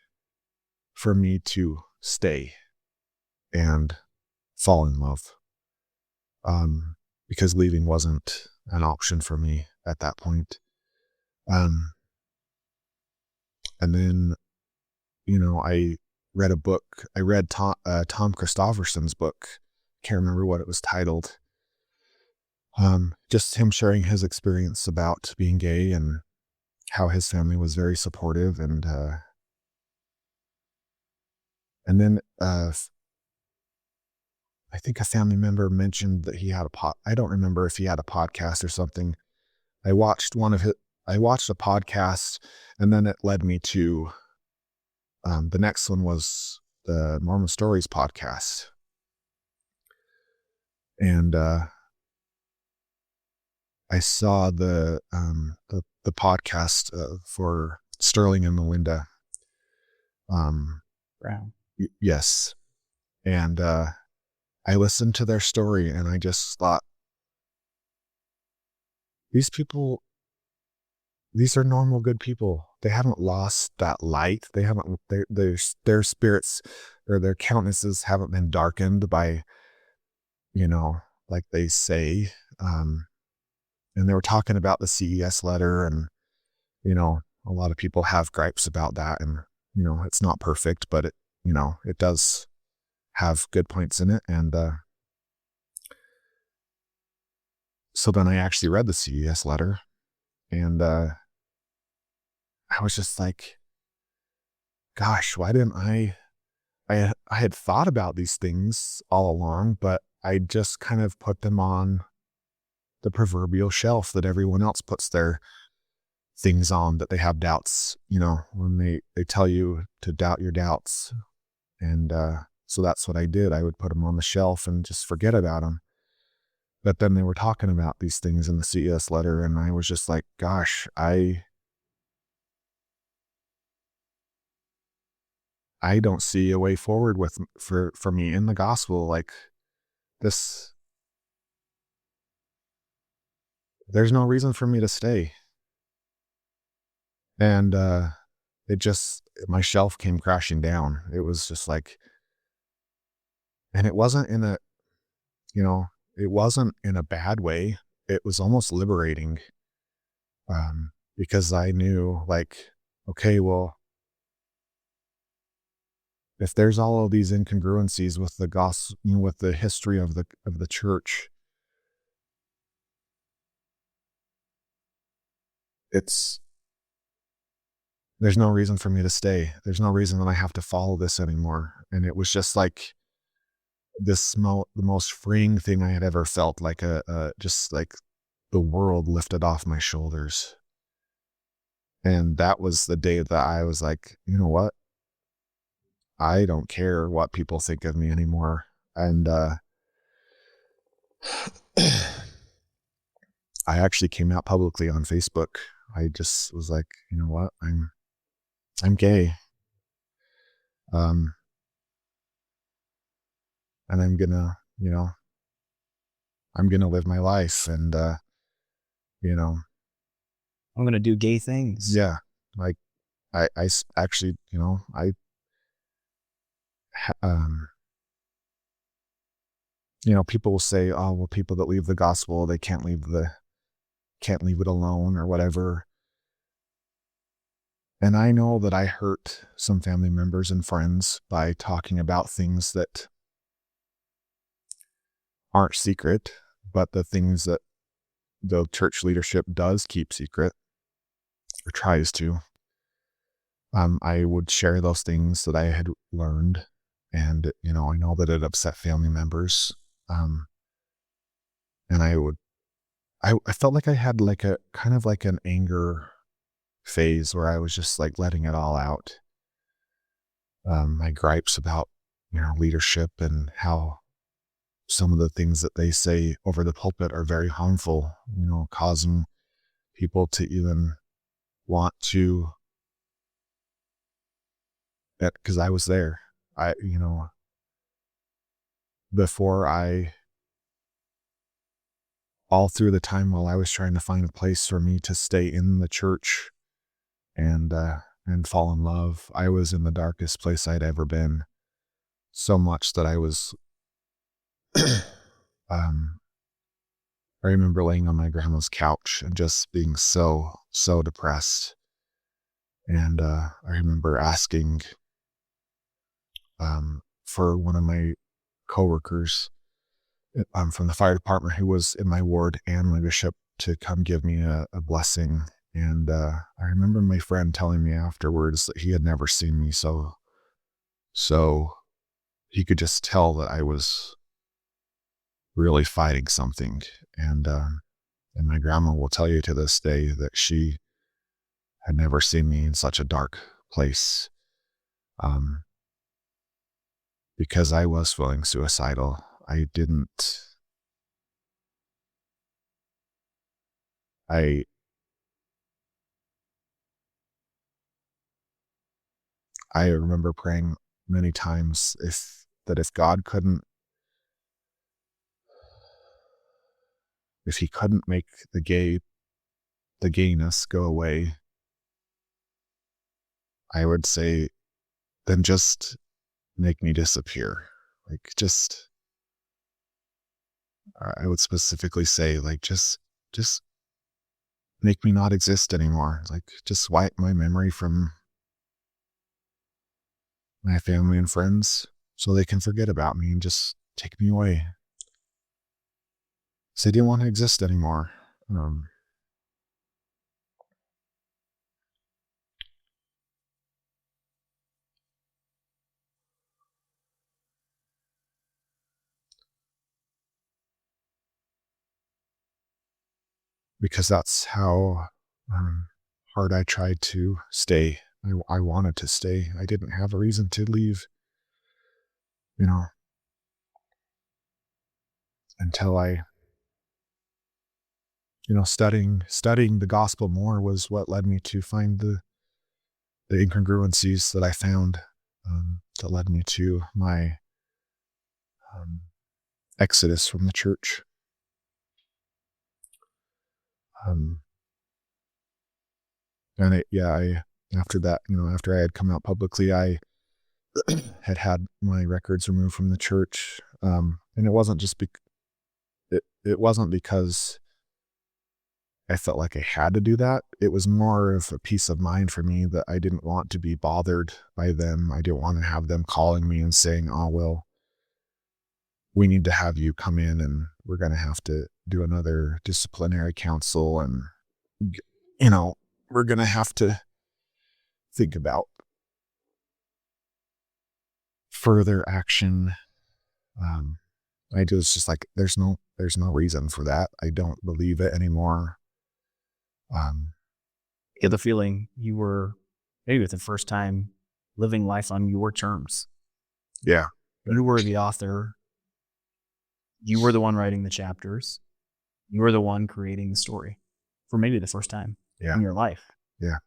for me to stay and fall in love. Because leaving wasn't an option for me at that point. And then, I read a book. I read Tom Christofferson's book. Can't remember what it was titled. Just him sharing his experience about being gay and how his family was very supportive. And then I think a family member mentioned that he had I don't remember if he had a podcast or something. I watched a podcast, and then it led me to, the next one was the Mormon Stories podcast. And I saw the podcast for Sterling and Melinda. Brown. Yes. And I listened to their story, and I just thought, these are normal, good people. They haven't lost that light. They haven't, their spirits or their countenances haven't been darkened by, like they say. And they were talking about the CES letter, and, a lot of people have gripes about that, and, it's not perfect, but it does have good points in it. And so then I actually read the CES letter, And I was just like, gosh, why didn't I had thought about these things all along, but I just kind of put them on the proverbial shelf that everyone else puts their things on, that they have doubts, when they tell you to doubt your doubts. And so that's what I did. I would put them on the shelf and just forget about them. But then they were talking about these things in the CES letter, and I was just like, gosh, I don't see a way forward for me in the gospel. Like this, there's no reason for me to stay. And my shelf came crashing down. It was just like, and it wasn't you know, it wasn't in a bad way. It was almost liberating, because I knew, like, okay, well, if there's all of these incongruencies with the gospel, with the history of the church, there's no reason for me to stay. There's no reason that I have to follow this anymore. And it was just like the most freeing thing I had ever felt, like just like the world lifted off my shoulders. And that was the day that I was like, you know what? I don't care what people think of me anymore. And I actually came out publicly on Facebook. I just was like, you know what? I'm gay. And I'm gonna live my life, and you know, I'm going to do gay things. yeah, like actually, people will say, oh, well, people that leave the gospel, they can't leave it alone or whatever. And I know that I hurt some family members and friends by talking about things that aren't secret, but the things that the church leadership does keep secret or tries to. I would share those things that I had learned, and I know that it upset family members. And I felt like I had like a kind of like an anger phase where I was just like letting it all out. My gripes about leadership and how some of the things that they say over the pulpit are very harmful, causing people to even want to, because I was there. Before all through the time while I was trying to find a place for me to stay in the church and fall in love, I was in the darkest place I'd ever been. So much that I was, I remember laying on my grandma's couch and just being so depressed. And I remember asking for one of my coworkers from the fire department who was in my ward and my bishop to come give me a blessing. And I remember my friend telling me afterwards that he had never seen me so he could just tell that I was really fighting something. And my grandma will tell you to this day that she had never seen me in such a dark place, because I was feeling suicidal. I remember praying many times if he couldn't make the gayness go away, I would say, then just make me disappear. Like, I would specifically say, like, just make me not exist anymore. Like, just wipe my memory from my family and friends so they can forget about me and just take me away. So I didn't want to exist anymore. because that's how hard I tried to stay. I wanted to stay. I didn't have a reason to leave, you know, until I, studying the gospel more was what led me to find the incongruencies that I found, that led me to my exodus from the church. And I after that, after I had come out publicly, I had my records removed from the church, and it wasn't just it wasn't because I felt like I had to do that. It was more of a peace of mind for me that I didn't want to be bothered by them. I didn't want to have them calling me and saying, "Oh, well, we need to have you come in and we're going to have to do another disciplinary council, and we're going to have to think about further action." I was just like, there's no reason for that. I don't believe it anymore. You had the feeling you were maybe the first time living life on your terms. Yeah. You were the author. You were the one writing the chapters. You were the one creating the story for maybe the first time in your life. Yeah.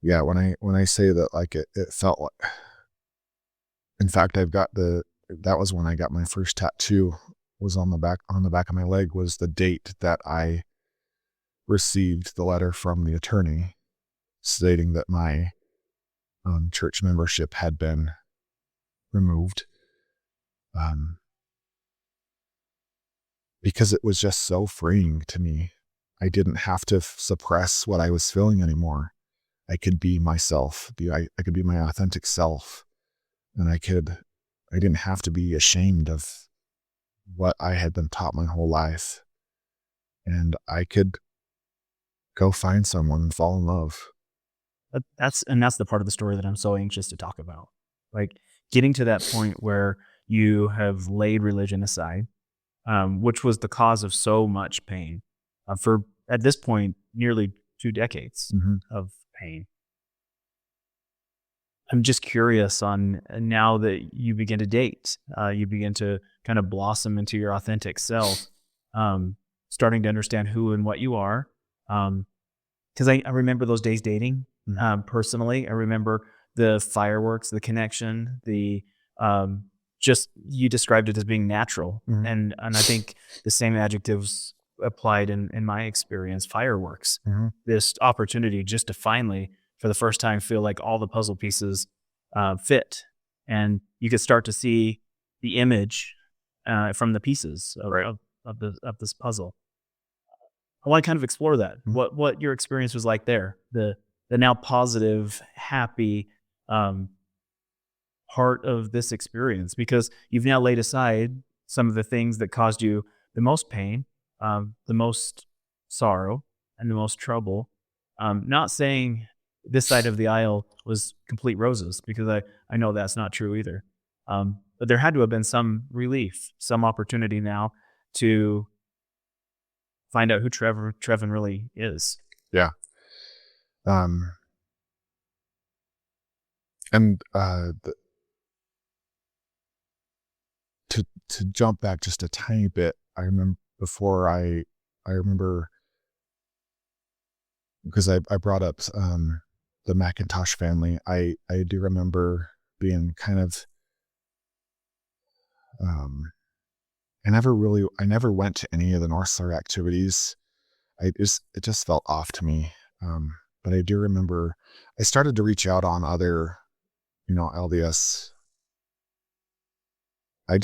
Yeah. When I say that, like, it felt like, in fact, that was when I got my first tattoo, was on the back of my leg, was the date that I received the letter from the attorney stating that my church membership had been removed, because it was just so freeing to me. I didn't have to suppress what I was feeling anymore. I could be myself. I could be my authentic self, and I didn't have to be ashamed of what I had been taught my whole life, and I could go find someone and fall in love. That's the part of the story that I'm so anxious to talk about. Like, getting to that point where you have laid religion aside, which was the cause of so much pain, for, at this point, nearly 2 decades of pain. I'm just curious on, now that you begin to date, you begin to kind of blossom into your authentic self, starting to understand who and what you are. Because I remember those days dating, personally. I remember the fireworks, the connection, the just, you described it as being natural. And I think the same adjectives applied in my experience, fireworks. This opportunity just to finally, for the first time, feel like all the puzzle pieces fit, and you could start to see the image from the pieces of this puzzle. I want to kind of explore that. What your experience was like there, the now positive, happy part of this experience, because you've now laid aside some of the things that caused you the most pain, the most sorrow, and the most trouble. Not saying this side of the aisle was complete roses, because I know that's not true either. But there had to have been some relief, some opportunity now to find out who Trevon really is. Yeah. To jump back just a tiny bit, I remember because I brought up the McIntosh family. I do remember being kind of, I never went to any of the North Star activities. It just felt off to me. But I do remember I started to reach out on other, LDS. I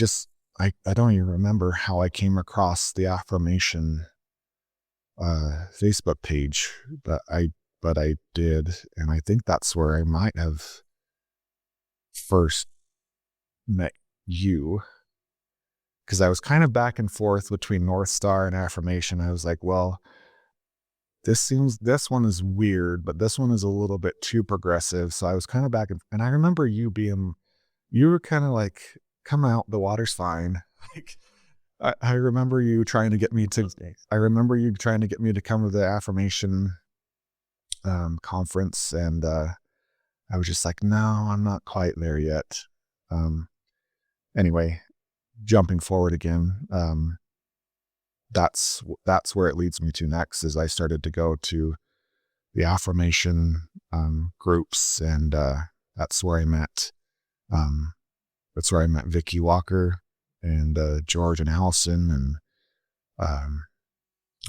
don't even remember how I came across the Affirmation Facebook page, but I did, and I think that's where I might have first met you, because I was kind of back and forth between North Star and Affirmation. I was like, well, this one is weird, but this one is a little bit too progressive. So I was kind of back, and I remember you were kind of like, come out, the water's fine. Like, I remember you trying to get me to. I remember you trying to get me to come to the affirmation conference, and I was just like, no, I'm not quite there yet. Anyway, jumping forward again, that's where it leads me to next. Is I started to go to the affirmation groups, and that's where I met. That's where I met Vicky Walker and George and Allison, and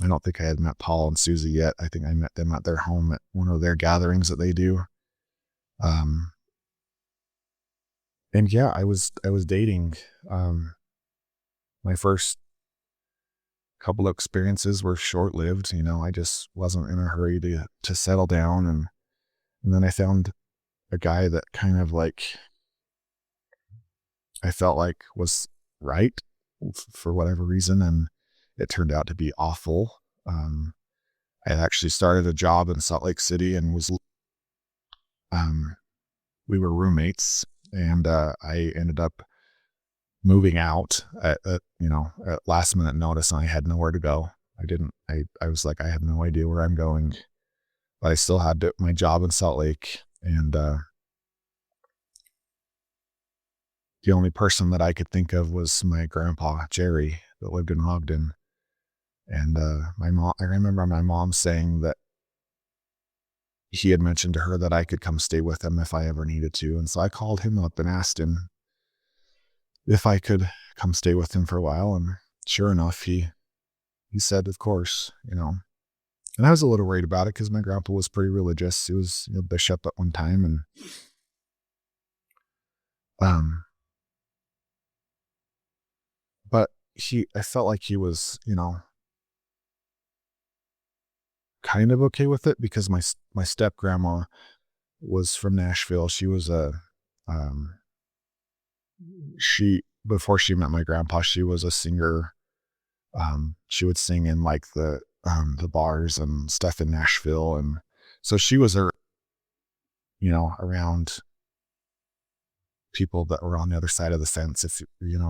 I don't think I had met Paul and Susie yet. I think I met them at their home at one of their gatherings that they do. And yeah, I was dating. My first couple of experiences were short-lived. I just wasn't in a hurry to settle down, and then I found a guy that kind of like I felt like was right for whatever reason, and it turned out to be awful. I actually started a job in Salt Lake City and we were roommates, and I ended up moving out at last minute notice, and I had nowhere to go. I was like, I have no idea where I'm going, but I still had my job in Salt Lake, and the only person that I could think of was my grandpa, Jerry, that lived in Ogden. And I remember my mom saying that he had mentioned to her that I could come stay with him if I ever needed to. And so I called him up and asked him if I could come stay with him for a while. And sure enough, he said, of course, And I was a little worried about it because my grandpa was pretty religious. He was bishop at one time. And but I felt like he was, kind of okay with it, because my step grandma was from Nashville. She was before she met my grandpa, she was a singer. She would sing in like the bars and stuff in Nashville. And so she was around people that were on the other side of the fence, if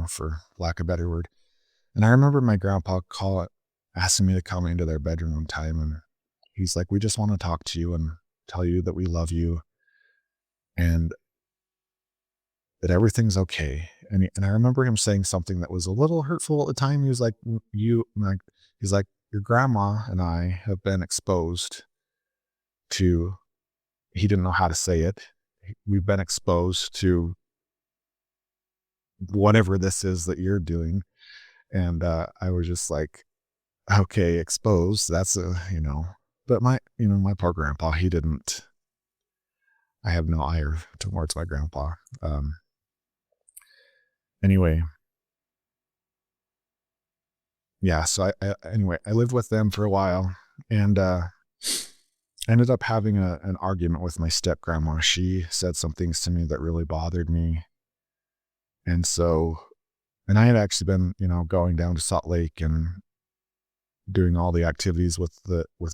for lack of a better word. And I remember my grandpa asking me to come into their bedroom one time, and he's like, we just want to talk to you and tell you that we love you and that everything's okay. And I remember him saying something that was a little hurtful at the time. He was like, he's like, your grandma and I have been exposed to, he didn't know how to say it. We've been exposed to whatever this is that you're doing. And I was just like, okay, exposed. That's but my poor grandpa, he didn't, I have no ire towards my grandpa. Anyway. Yeah. So I lived with them for a while, and I ended up having an argument with my step grandma. She said some things to me that really bothered me. And I had actually been, going down to Salt Lake and doing all the activities with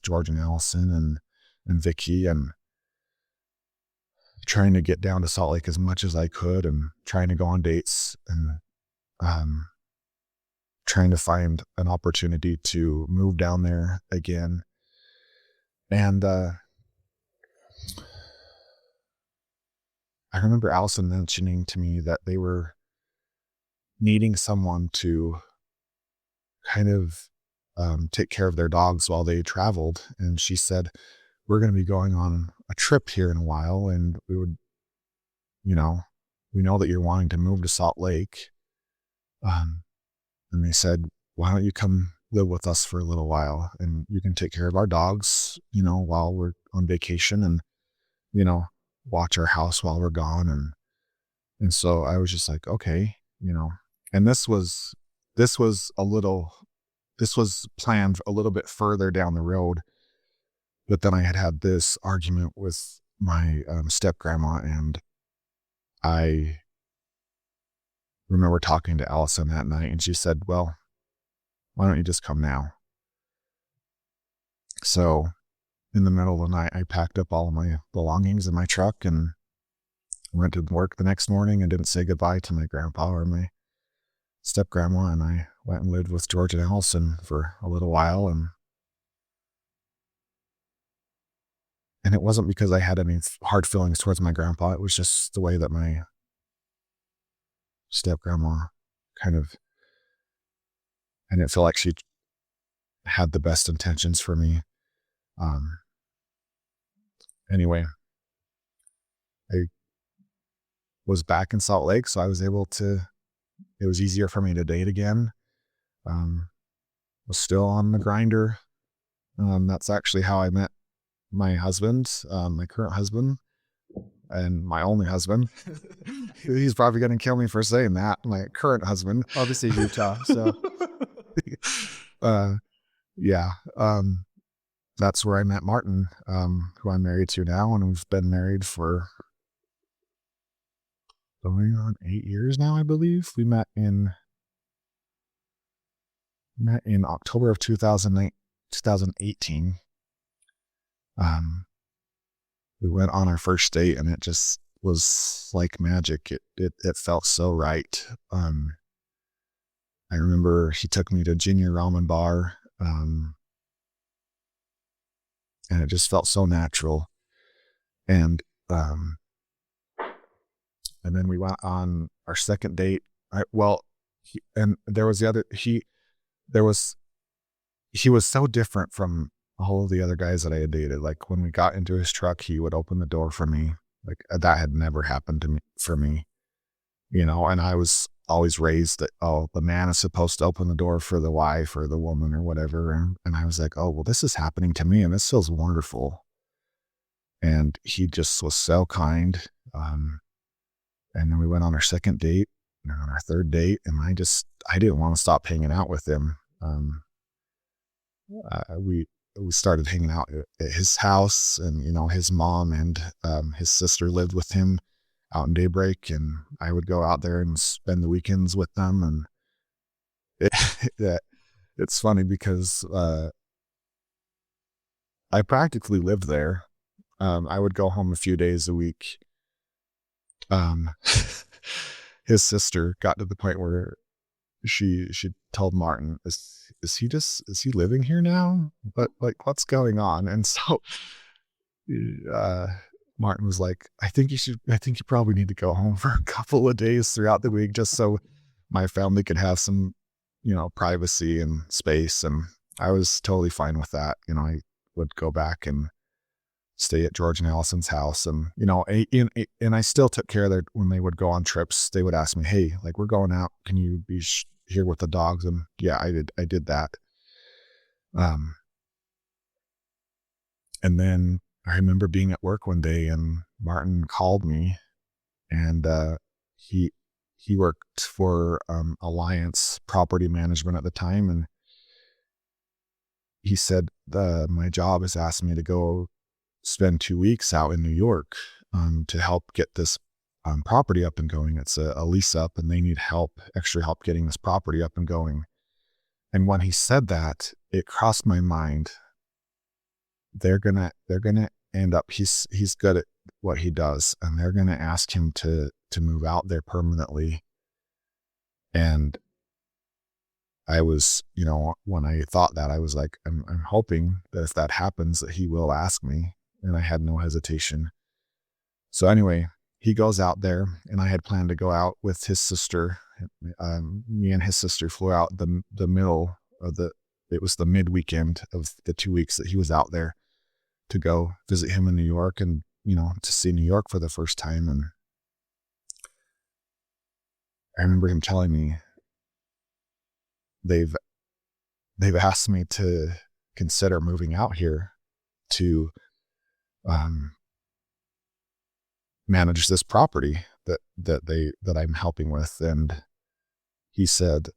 George and Allison and Vicky, and trying to get down to Salt Lake as much as I could, and trying to go on dates, and trying to find an opportunity to move down there again. And I remember Allison mentioning to me that they were needing someone to kind of take care of their dogs while they traveled. And she said, we're going to be going on a trip here in a while, and we would, we know that you're wanting to move to Salt Lake. And they said, why don't you come live with us for a little while, and you can take care of our dogs, while we're on vacation, and, watch our house while we're gone. And so I was just like, okay, and this was planned a little bit further down the road. But then I had this argument with my step grandma, and I remember talking to Allison that night, and she said, well, why don't you just come now? So in the middle of the night, I packed up all of my belongings in my truck and went to work the next morning, and didn't say goodbye to my grandpa or my step grandma. And I went and lived with George and Allison for a little while, and it wasn't because I had any hard feelings towards my grandpa. It was just the way that my step grandma kind of, I didn't feel like she had the best intentions for me. Anyway, I was back in Salt Lake, so I was able to, it was easier for me to date again. Was still on the grinder. That's actually how I met my husband, my current husband, and my only husband. He's probably going to kill me for saying that. My current husband. Obviously Utah. So yeah. That's where I met Martin, who I'm married to now, and we've been married for going on 8 years now, I believe. We met in October of 2018. We went on our first date, and it just was like magic. It felt so right. I remember he took me to Junior Ramen Bar, and it just felt so natural. And then we went on our second date. He was so different from all of the other guys that I had dated. Like when we got into his truck, he would open the door for me. Like that had never happened for me, and I was always raised that, oh, the man is supposed to open the door for the wife or the woman or whatever. And I was like, oh, well, this is happening to me and this feels wonderful. And he just was so kind. And then we went on our second date and on our third date, and I didn't want to stop hanging out with him. We started hanging out at his house, and, his mom and his sister lived with him out in Daybreak, and I would go out there and spend the weekends with them. And it's funny because I practically lived there. I would go home a few days a week. His sister got to the point where she told Martin, is he living here now? But like, what's going on? And so Martin was like, I think you probably need to go home for a couple of days throughout the week, just so my family could have some, privacy and space. And I was totally fine with that. I would go back and stay at George and Allison's house, and, and I still took care of their, when they would go on trips, they would ask me, hey, like, we're going out, can you be here with the dogs? And yeah, I did that. And then I remember being at work one day, and Martin called me, and he worked for Alliance Property Management at the time, and he said, my job has asked me to go spend 2 weeks out in New York to help get this property up and going. It's a lease up, and they need extra help getting this property up and going. And when he said that, it crossed my mind, they're gonna end up, he's good at what he does, and they're gonna ask him to move out there permanently. And I was, when I thought that, I was like, I'm hoping that if that happens, that he will ask me. And I had no hesitation. So anyway, he goes out there, and I had planned to go out with his sister. Me and his sister flew out the middle of it was the mid weekend of the 2 weeks that he was out there, to go visit him in New York, and, to see New York for the first time. And I remember him telling me, they've asked me to consider moving out here to manage this property that I'm helping with. And he said,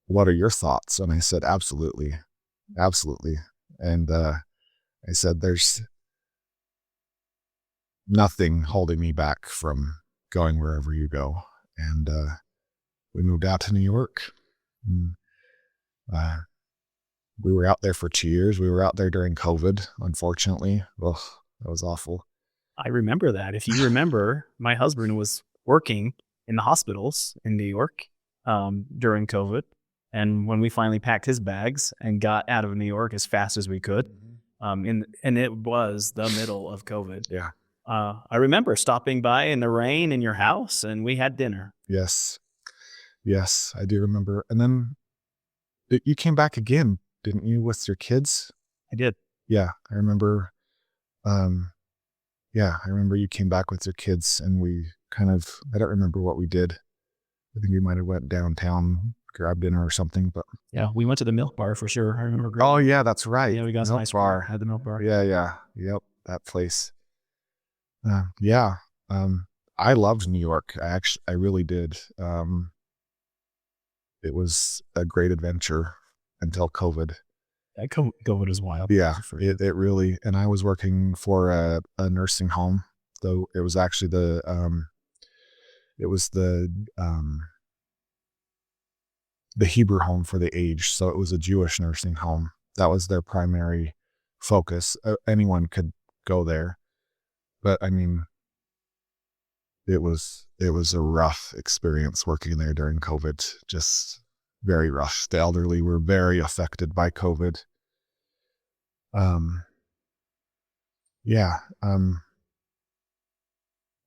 what are your thoughts? And I said, absolutely. And I said, there's nothing holding me back from going wherever you go. And we moved out to New York. We were out there for 2 years. We were out there during COVID, unfortunately. Ugh, that was awful. I remember that. If you remember, my husband was working in the hospitals in New York. during COVID. And when we finally packed his bags and got out of New York as fast as we could, and it was the middle of COVID. Yeah. I remember stopping by in the rain in your house, and we had dinner. Yes. Yes, I do remember. And then you came back again, didn't you, with your kids? I did. Yeah, I remember. Yeah, I remember you came back with your kids, and we kind of, I don't remember what we did. I think we might have went downtown, grabbed dinner or something, but. Yeah, we went to the milk bar for sure. I remember. Oh yeah, that's right. Yeah, we got some ice bar at the milk bar. Yeah. Yep, that place. Yeah. I loved New York. I really did. It was a great adventure until COVID. That COVID was wild. Yeah, it really, and I was working for a nursing home, though it was actually the Hebrew home for the aged. So it was a Jewish nursing home. That was their primary focus. Anyone could go there, but I mean, it was a rough experience working there during COVID. Just very rough. The elderly were very affected by COVID. Yeah.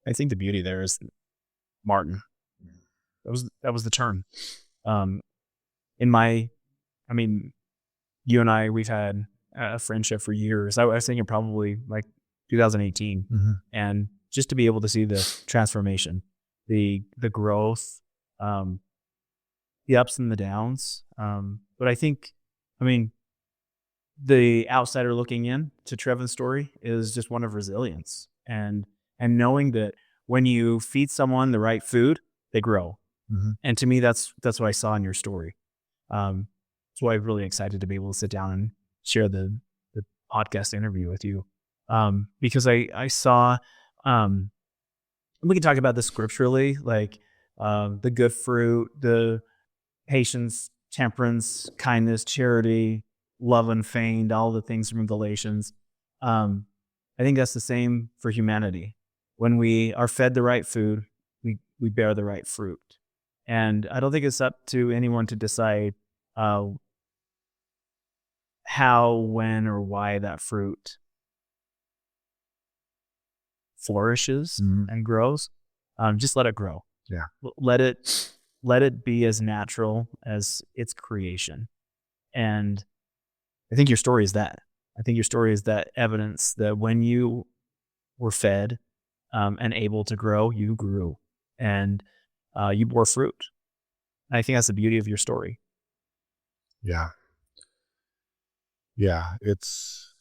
I think the beauty there is Martin. That was the turn. You and I, we've had a friendship for years. I was thinking probably like 2018, and just to be able to see the transformation, the growth, the ups and the downs. But I think, the outsider looking in to Trevon's story is just one of resilience and knowing that when you feed someone the right food, they grow. And to me, that's what I saw in your story. That's why I'm really excited to be able to sit down and share the podcast interview with you. Because I saw, we can talk about this scripturally, like the good fruit, the patience, temperance, kindness, charity, love unfeigned, all the things from Galatians. I think that's the same for humanity. When we are fed the right food, we bear the right fruit. And I don't think it's up to anyone to decide how, when, or why that fruit flourishes and grows. Just let it grow. Yeah. Let it be as natural as its creation. And I think your story is that. I think your story is that evidence that when you were fed and able to grow, you grew and you bore fruit. I think that's the beauty of your story. Yeah. Yeah. It's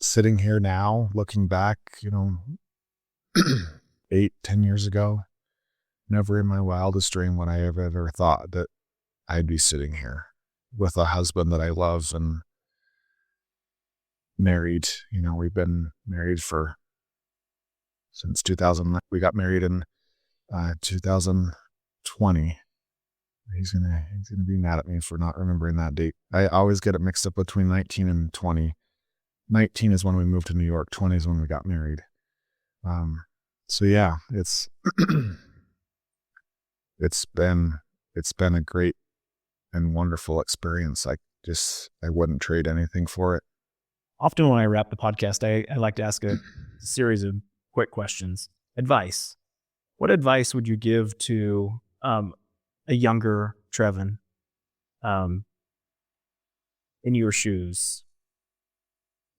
sitting here now, looking back, 8-10 years ago, never in my wildest dream would I have ever thought that I'd be sitting here with a husband that I love and married. We've been married since 2000. We got married in 2020. He's gonna be mad at me for not remembering that date. I always get it mixed up between 19 and 20. 19 is when we moved to New York. 20 is when we got married. So yeah, it's been a great and wonderful experience. I wouldn't trade anything for it. Often when I wrap the podcast, I like to ask a series of quick questions. Advice. What advice would you give to a younger Trevon in your shoes?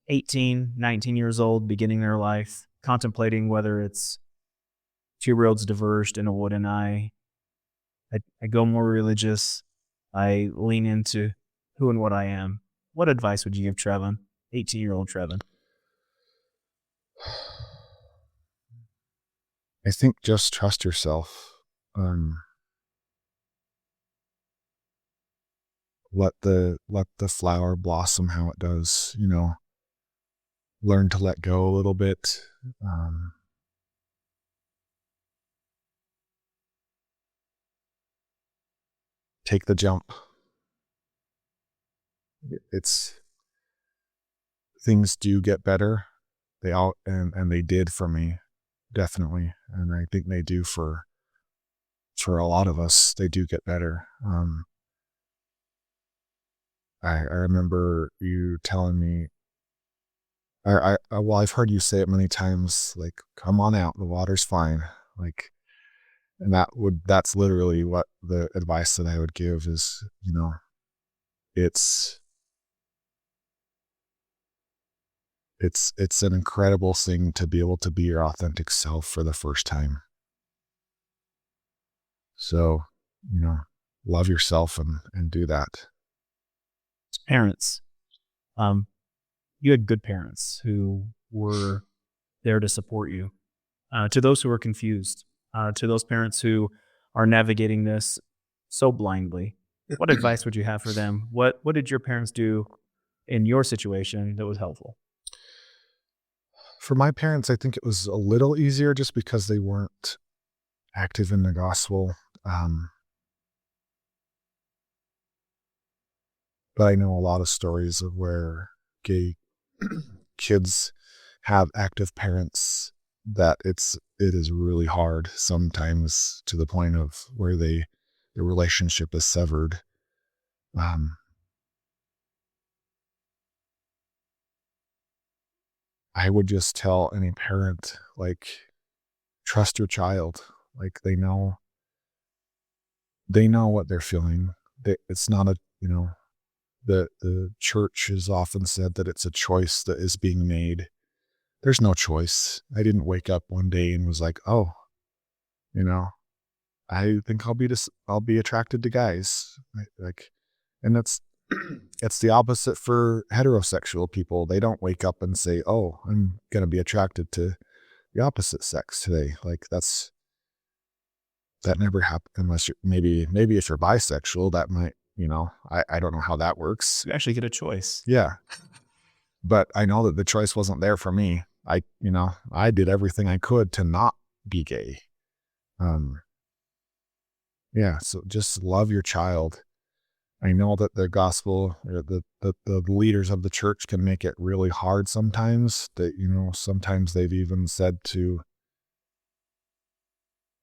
18, 19 years old, beginning their life, contemplating whether it's 2 roads diverged in a wood, and I go more religious. I lean into who and what I am. What advice would you give Trevon, 18-year-old Trevon? I think just trust yourself. Let the flower blossom how it does. Learn to let go a little bit. Take the jump. Things do get better. And they did for me, definitely. And I think they do for for a lot of us, they do get better. I remember you telling me, well, I've heard you say it many times, like, come on out, the water's fine. Like, and that's literally what the advice that I would give is, it's an incredible thing to be able to be your authentic self for the first time. So, love yourself and do that. Parents, you had good parents who were there to support you. To those who are confused, to those parents who are navigating this so blindly, what advice would you have for them? What did your parents do in your situation that was helpful? For my parents, I think it was a little easier just because they weren't active in the gospel. But I know a lot of stories of where gay kids have active parents that it is really hard sometimes to the point of where the relationship is severed. I would just tell any parent, like, trust your child. Like, they know what they're feeling. It's not the church has often said that it's a choice that is being made. There's no choice. I didn't wake up one day and was like, oh, I think I'll be attracted to guys. Like, and it's the opposite for heterosexual people. They don't wake up and say, oh, I'm going to be attracted to the opposite sex today. Like, that never happened unless maybe if you're bisexual, that might, I don't know how that works. You actually get a choice. Yeah. But I know that the choice wasn't there for me. I did everything I could to not be gay. Yeah. So just love your child. I know that the gospel, or the leaders of the church can make it really hard sometimes. That, sometimes they've even said to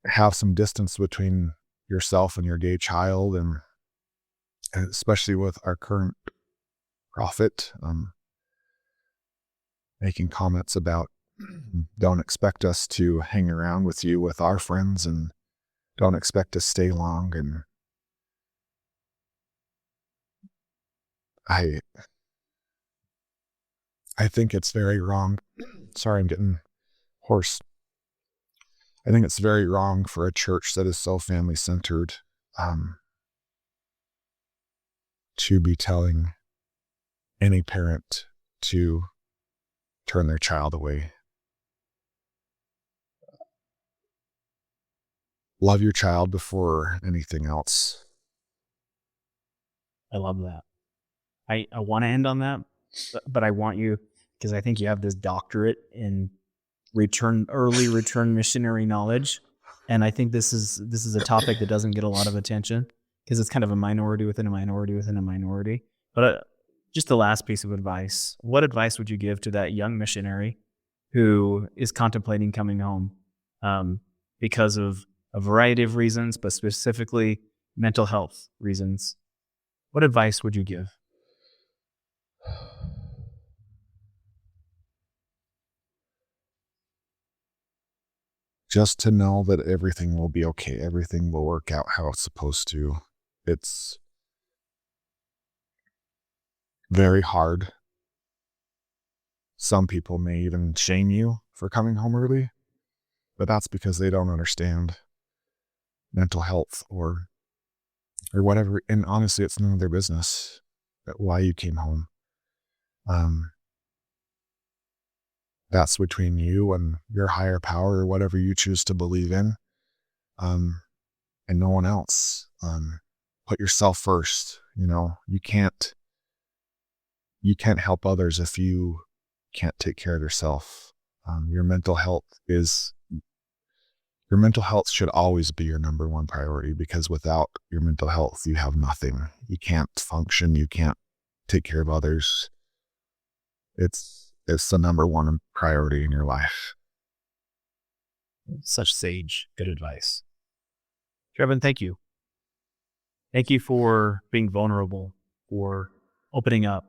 have some distance between yourself and your gay child, and especially with our current prophet, making comments about don't expect us to hang around with you with our friends and don't expect to stay long. And I think it's very wrong. Sorry, I'm getting hoarse. I think it's very wrong for a church that is so family centered to be telling any parent to turn their child away. Love your child before anything else. I love that. I want to end on that, but I want you, because I think you have this doctorate in early return missionary knowledge. And I think this is a topic that doesn't get a lot of attention because it's kind of a minority within a minority within a minority. But just the last piece of advice, what advice would you give to that young missionary who is contemplating coming home because of a variety of reasons, but specifically mental health reasons? What advice would you give? Just to know that everything will be okay. Everything will work out how it's supposed to. It's very hard. Some people may even shame you for coming home early, but that's because they don't understand mental health or whatever. And honestly, it's none of their business why you came home. That's between you and your higher power or whatever you choose to believe in, and no one else. Put yourself first. You can't help others if you can't take care of yourself. Your mental health should always be your number one priority, because without your mental health, you have nothing. You can't function. You can't take care of others. It's the number one priority in your life. Such sage, good advice. Trevon, thank you. Thank you for being vulnerable, for opening up,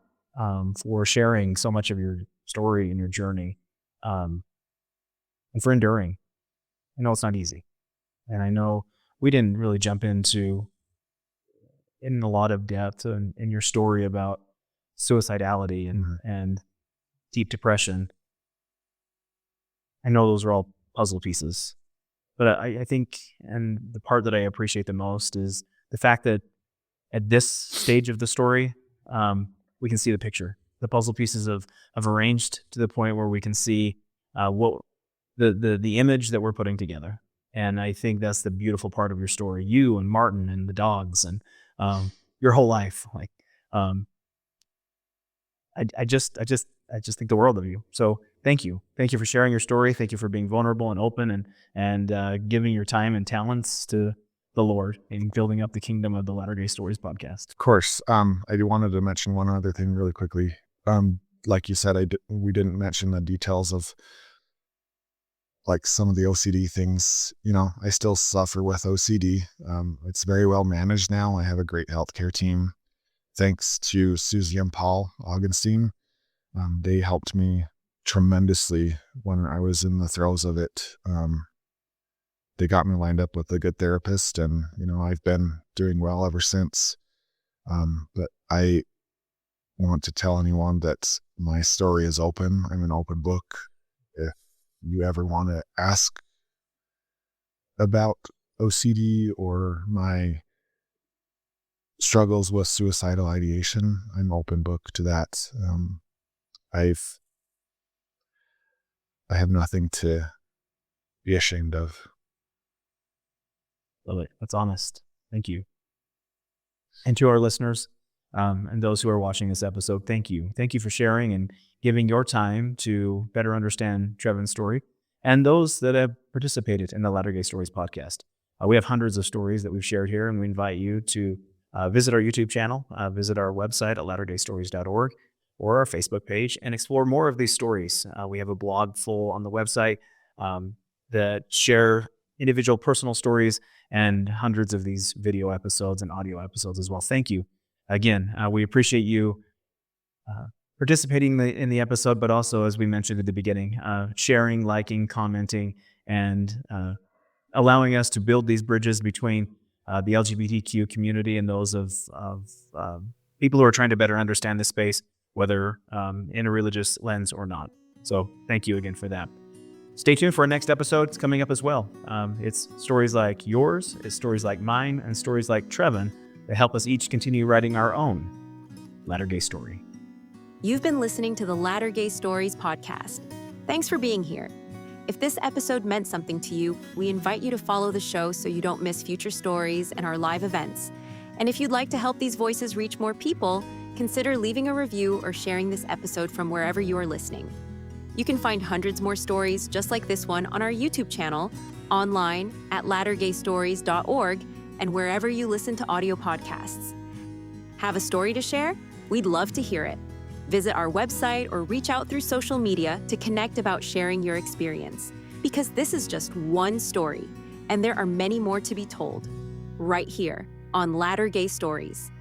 for sharing so much of your story and your journey, and for enduring. I know it's not easy. And I know we didn't really jump into in a lot of depth in your story about suicidality and deep depression. I know those are all puzzle pieces. But I think, and the part that I appreciate the most is the fact that at this stage of the story, we can see the picture. The puzzle pieces have arranged to the point where we can see what the image that we're putting together. And I think that's the beautiful part of your story. You and Martin and the dogs and your whole life. Like, I just think the world of you. So thank you for sharing your story. Thank you for being vulnerable and open and giving your time and talents to the Lord and building up the kingdom of the Latter-day Stories podcast. Of course. I wanted to mention one other thing really quickly. Like you said, we didn't mention the details of like some of the OCD things. I still suffer with OCD. It's very well managed now. I have a great healthcare team. Thanks to Susie and Paul Augustine. They helped me tremendously when I was in the throes of it. They got me lined up with a good therapist, and I've been doing well ever since. But I want to tell anyone that my story is open. I'm an open book. If you ever want to ask about OCD or my struggles with suicidal ideation, I'm open book to that. I have nothing to be ashamed of. Love it. That's honest. Thank you. And to our listeners and those who are watching this episode, thank you. Thank you for sharing and giving your time to better understand Trevon's story and those that have participated in the Latter-day Stories podcast. We have hundreds of stories that we've shared here, and we invite you to visit our YouTube channel, visit our website at latterdaystories.org or our Facebook page and explore more of these stories. We have a blog full on the website that share individual personal stories and hundreds of these video episodes and audio episodes as well. Thank you. Again, we appreciate you participating in the episode, but also, as we mentioned at the beginning, sharing, liking, commenting, and allowing us to build these bridges between the LGBTQ community and those of people who are trying to better understand this space, whether in a religious lens or not. So thank you again for that. Stay tuned for our next episode. It's coming up as well. It's stories like yours, it's stories like mine, and stories like Trevon that help us each continue writing our own Latter-day story. You've been listening to the Latter-day Stories podcast. Thanks for being here. If this episode meant something to you, we invite you to follow the show so you don't miss future stories and our live events. And if you'd like to help these voices reach more people, consider leaving a review or sharing this episode from wherever you are listening. You can find hundreds more stories just like this one on our YouTube channel, online at latterdaystories.org, and wherever you listen to audio podcasts. Have a story to share? We'd love to hear it. Visit our website or reach out through social media to connect about sharing your experience. Because this is just one story, and there are many more to be told, right here on Latter-day Stories.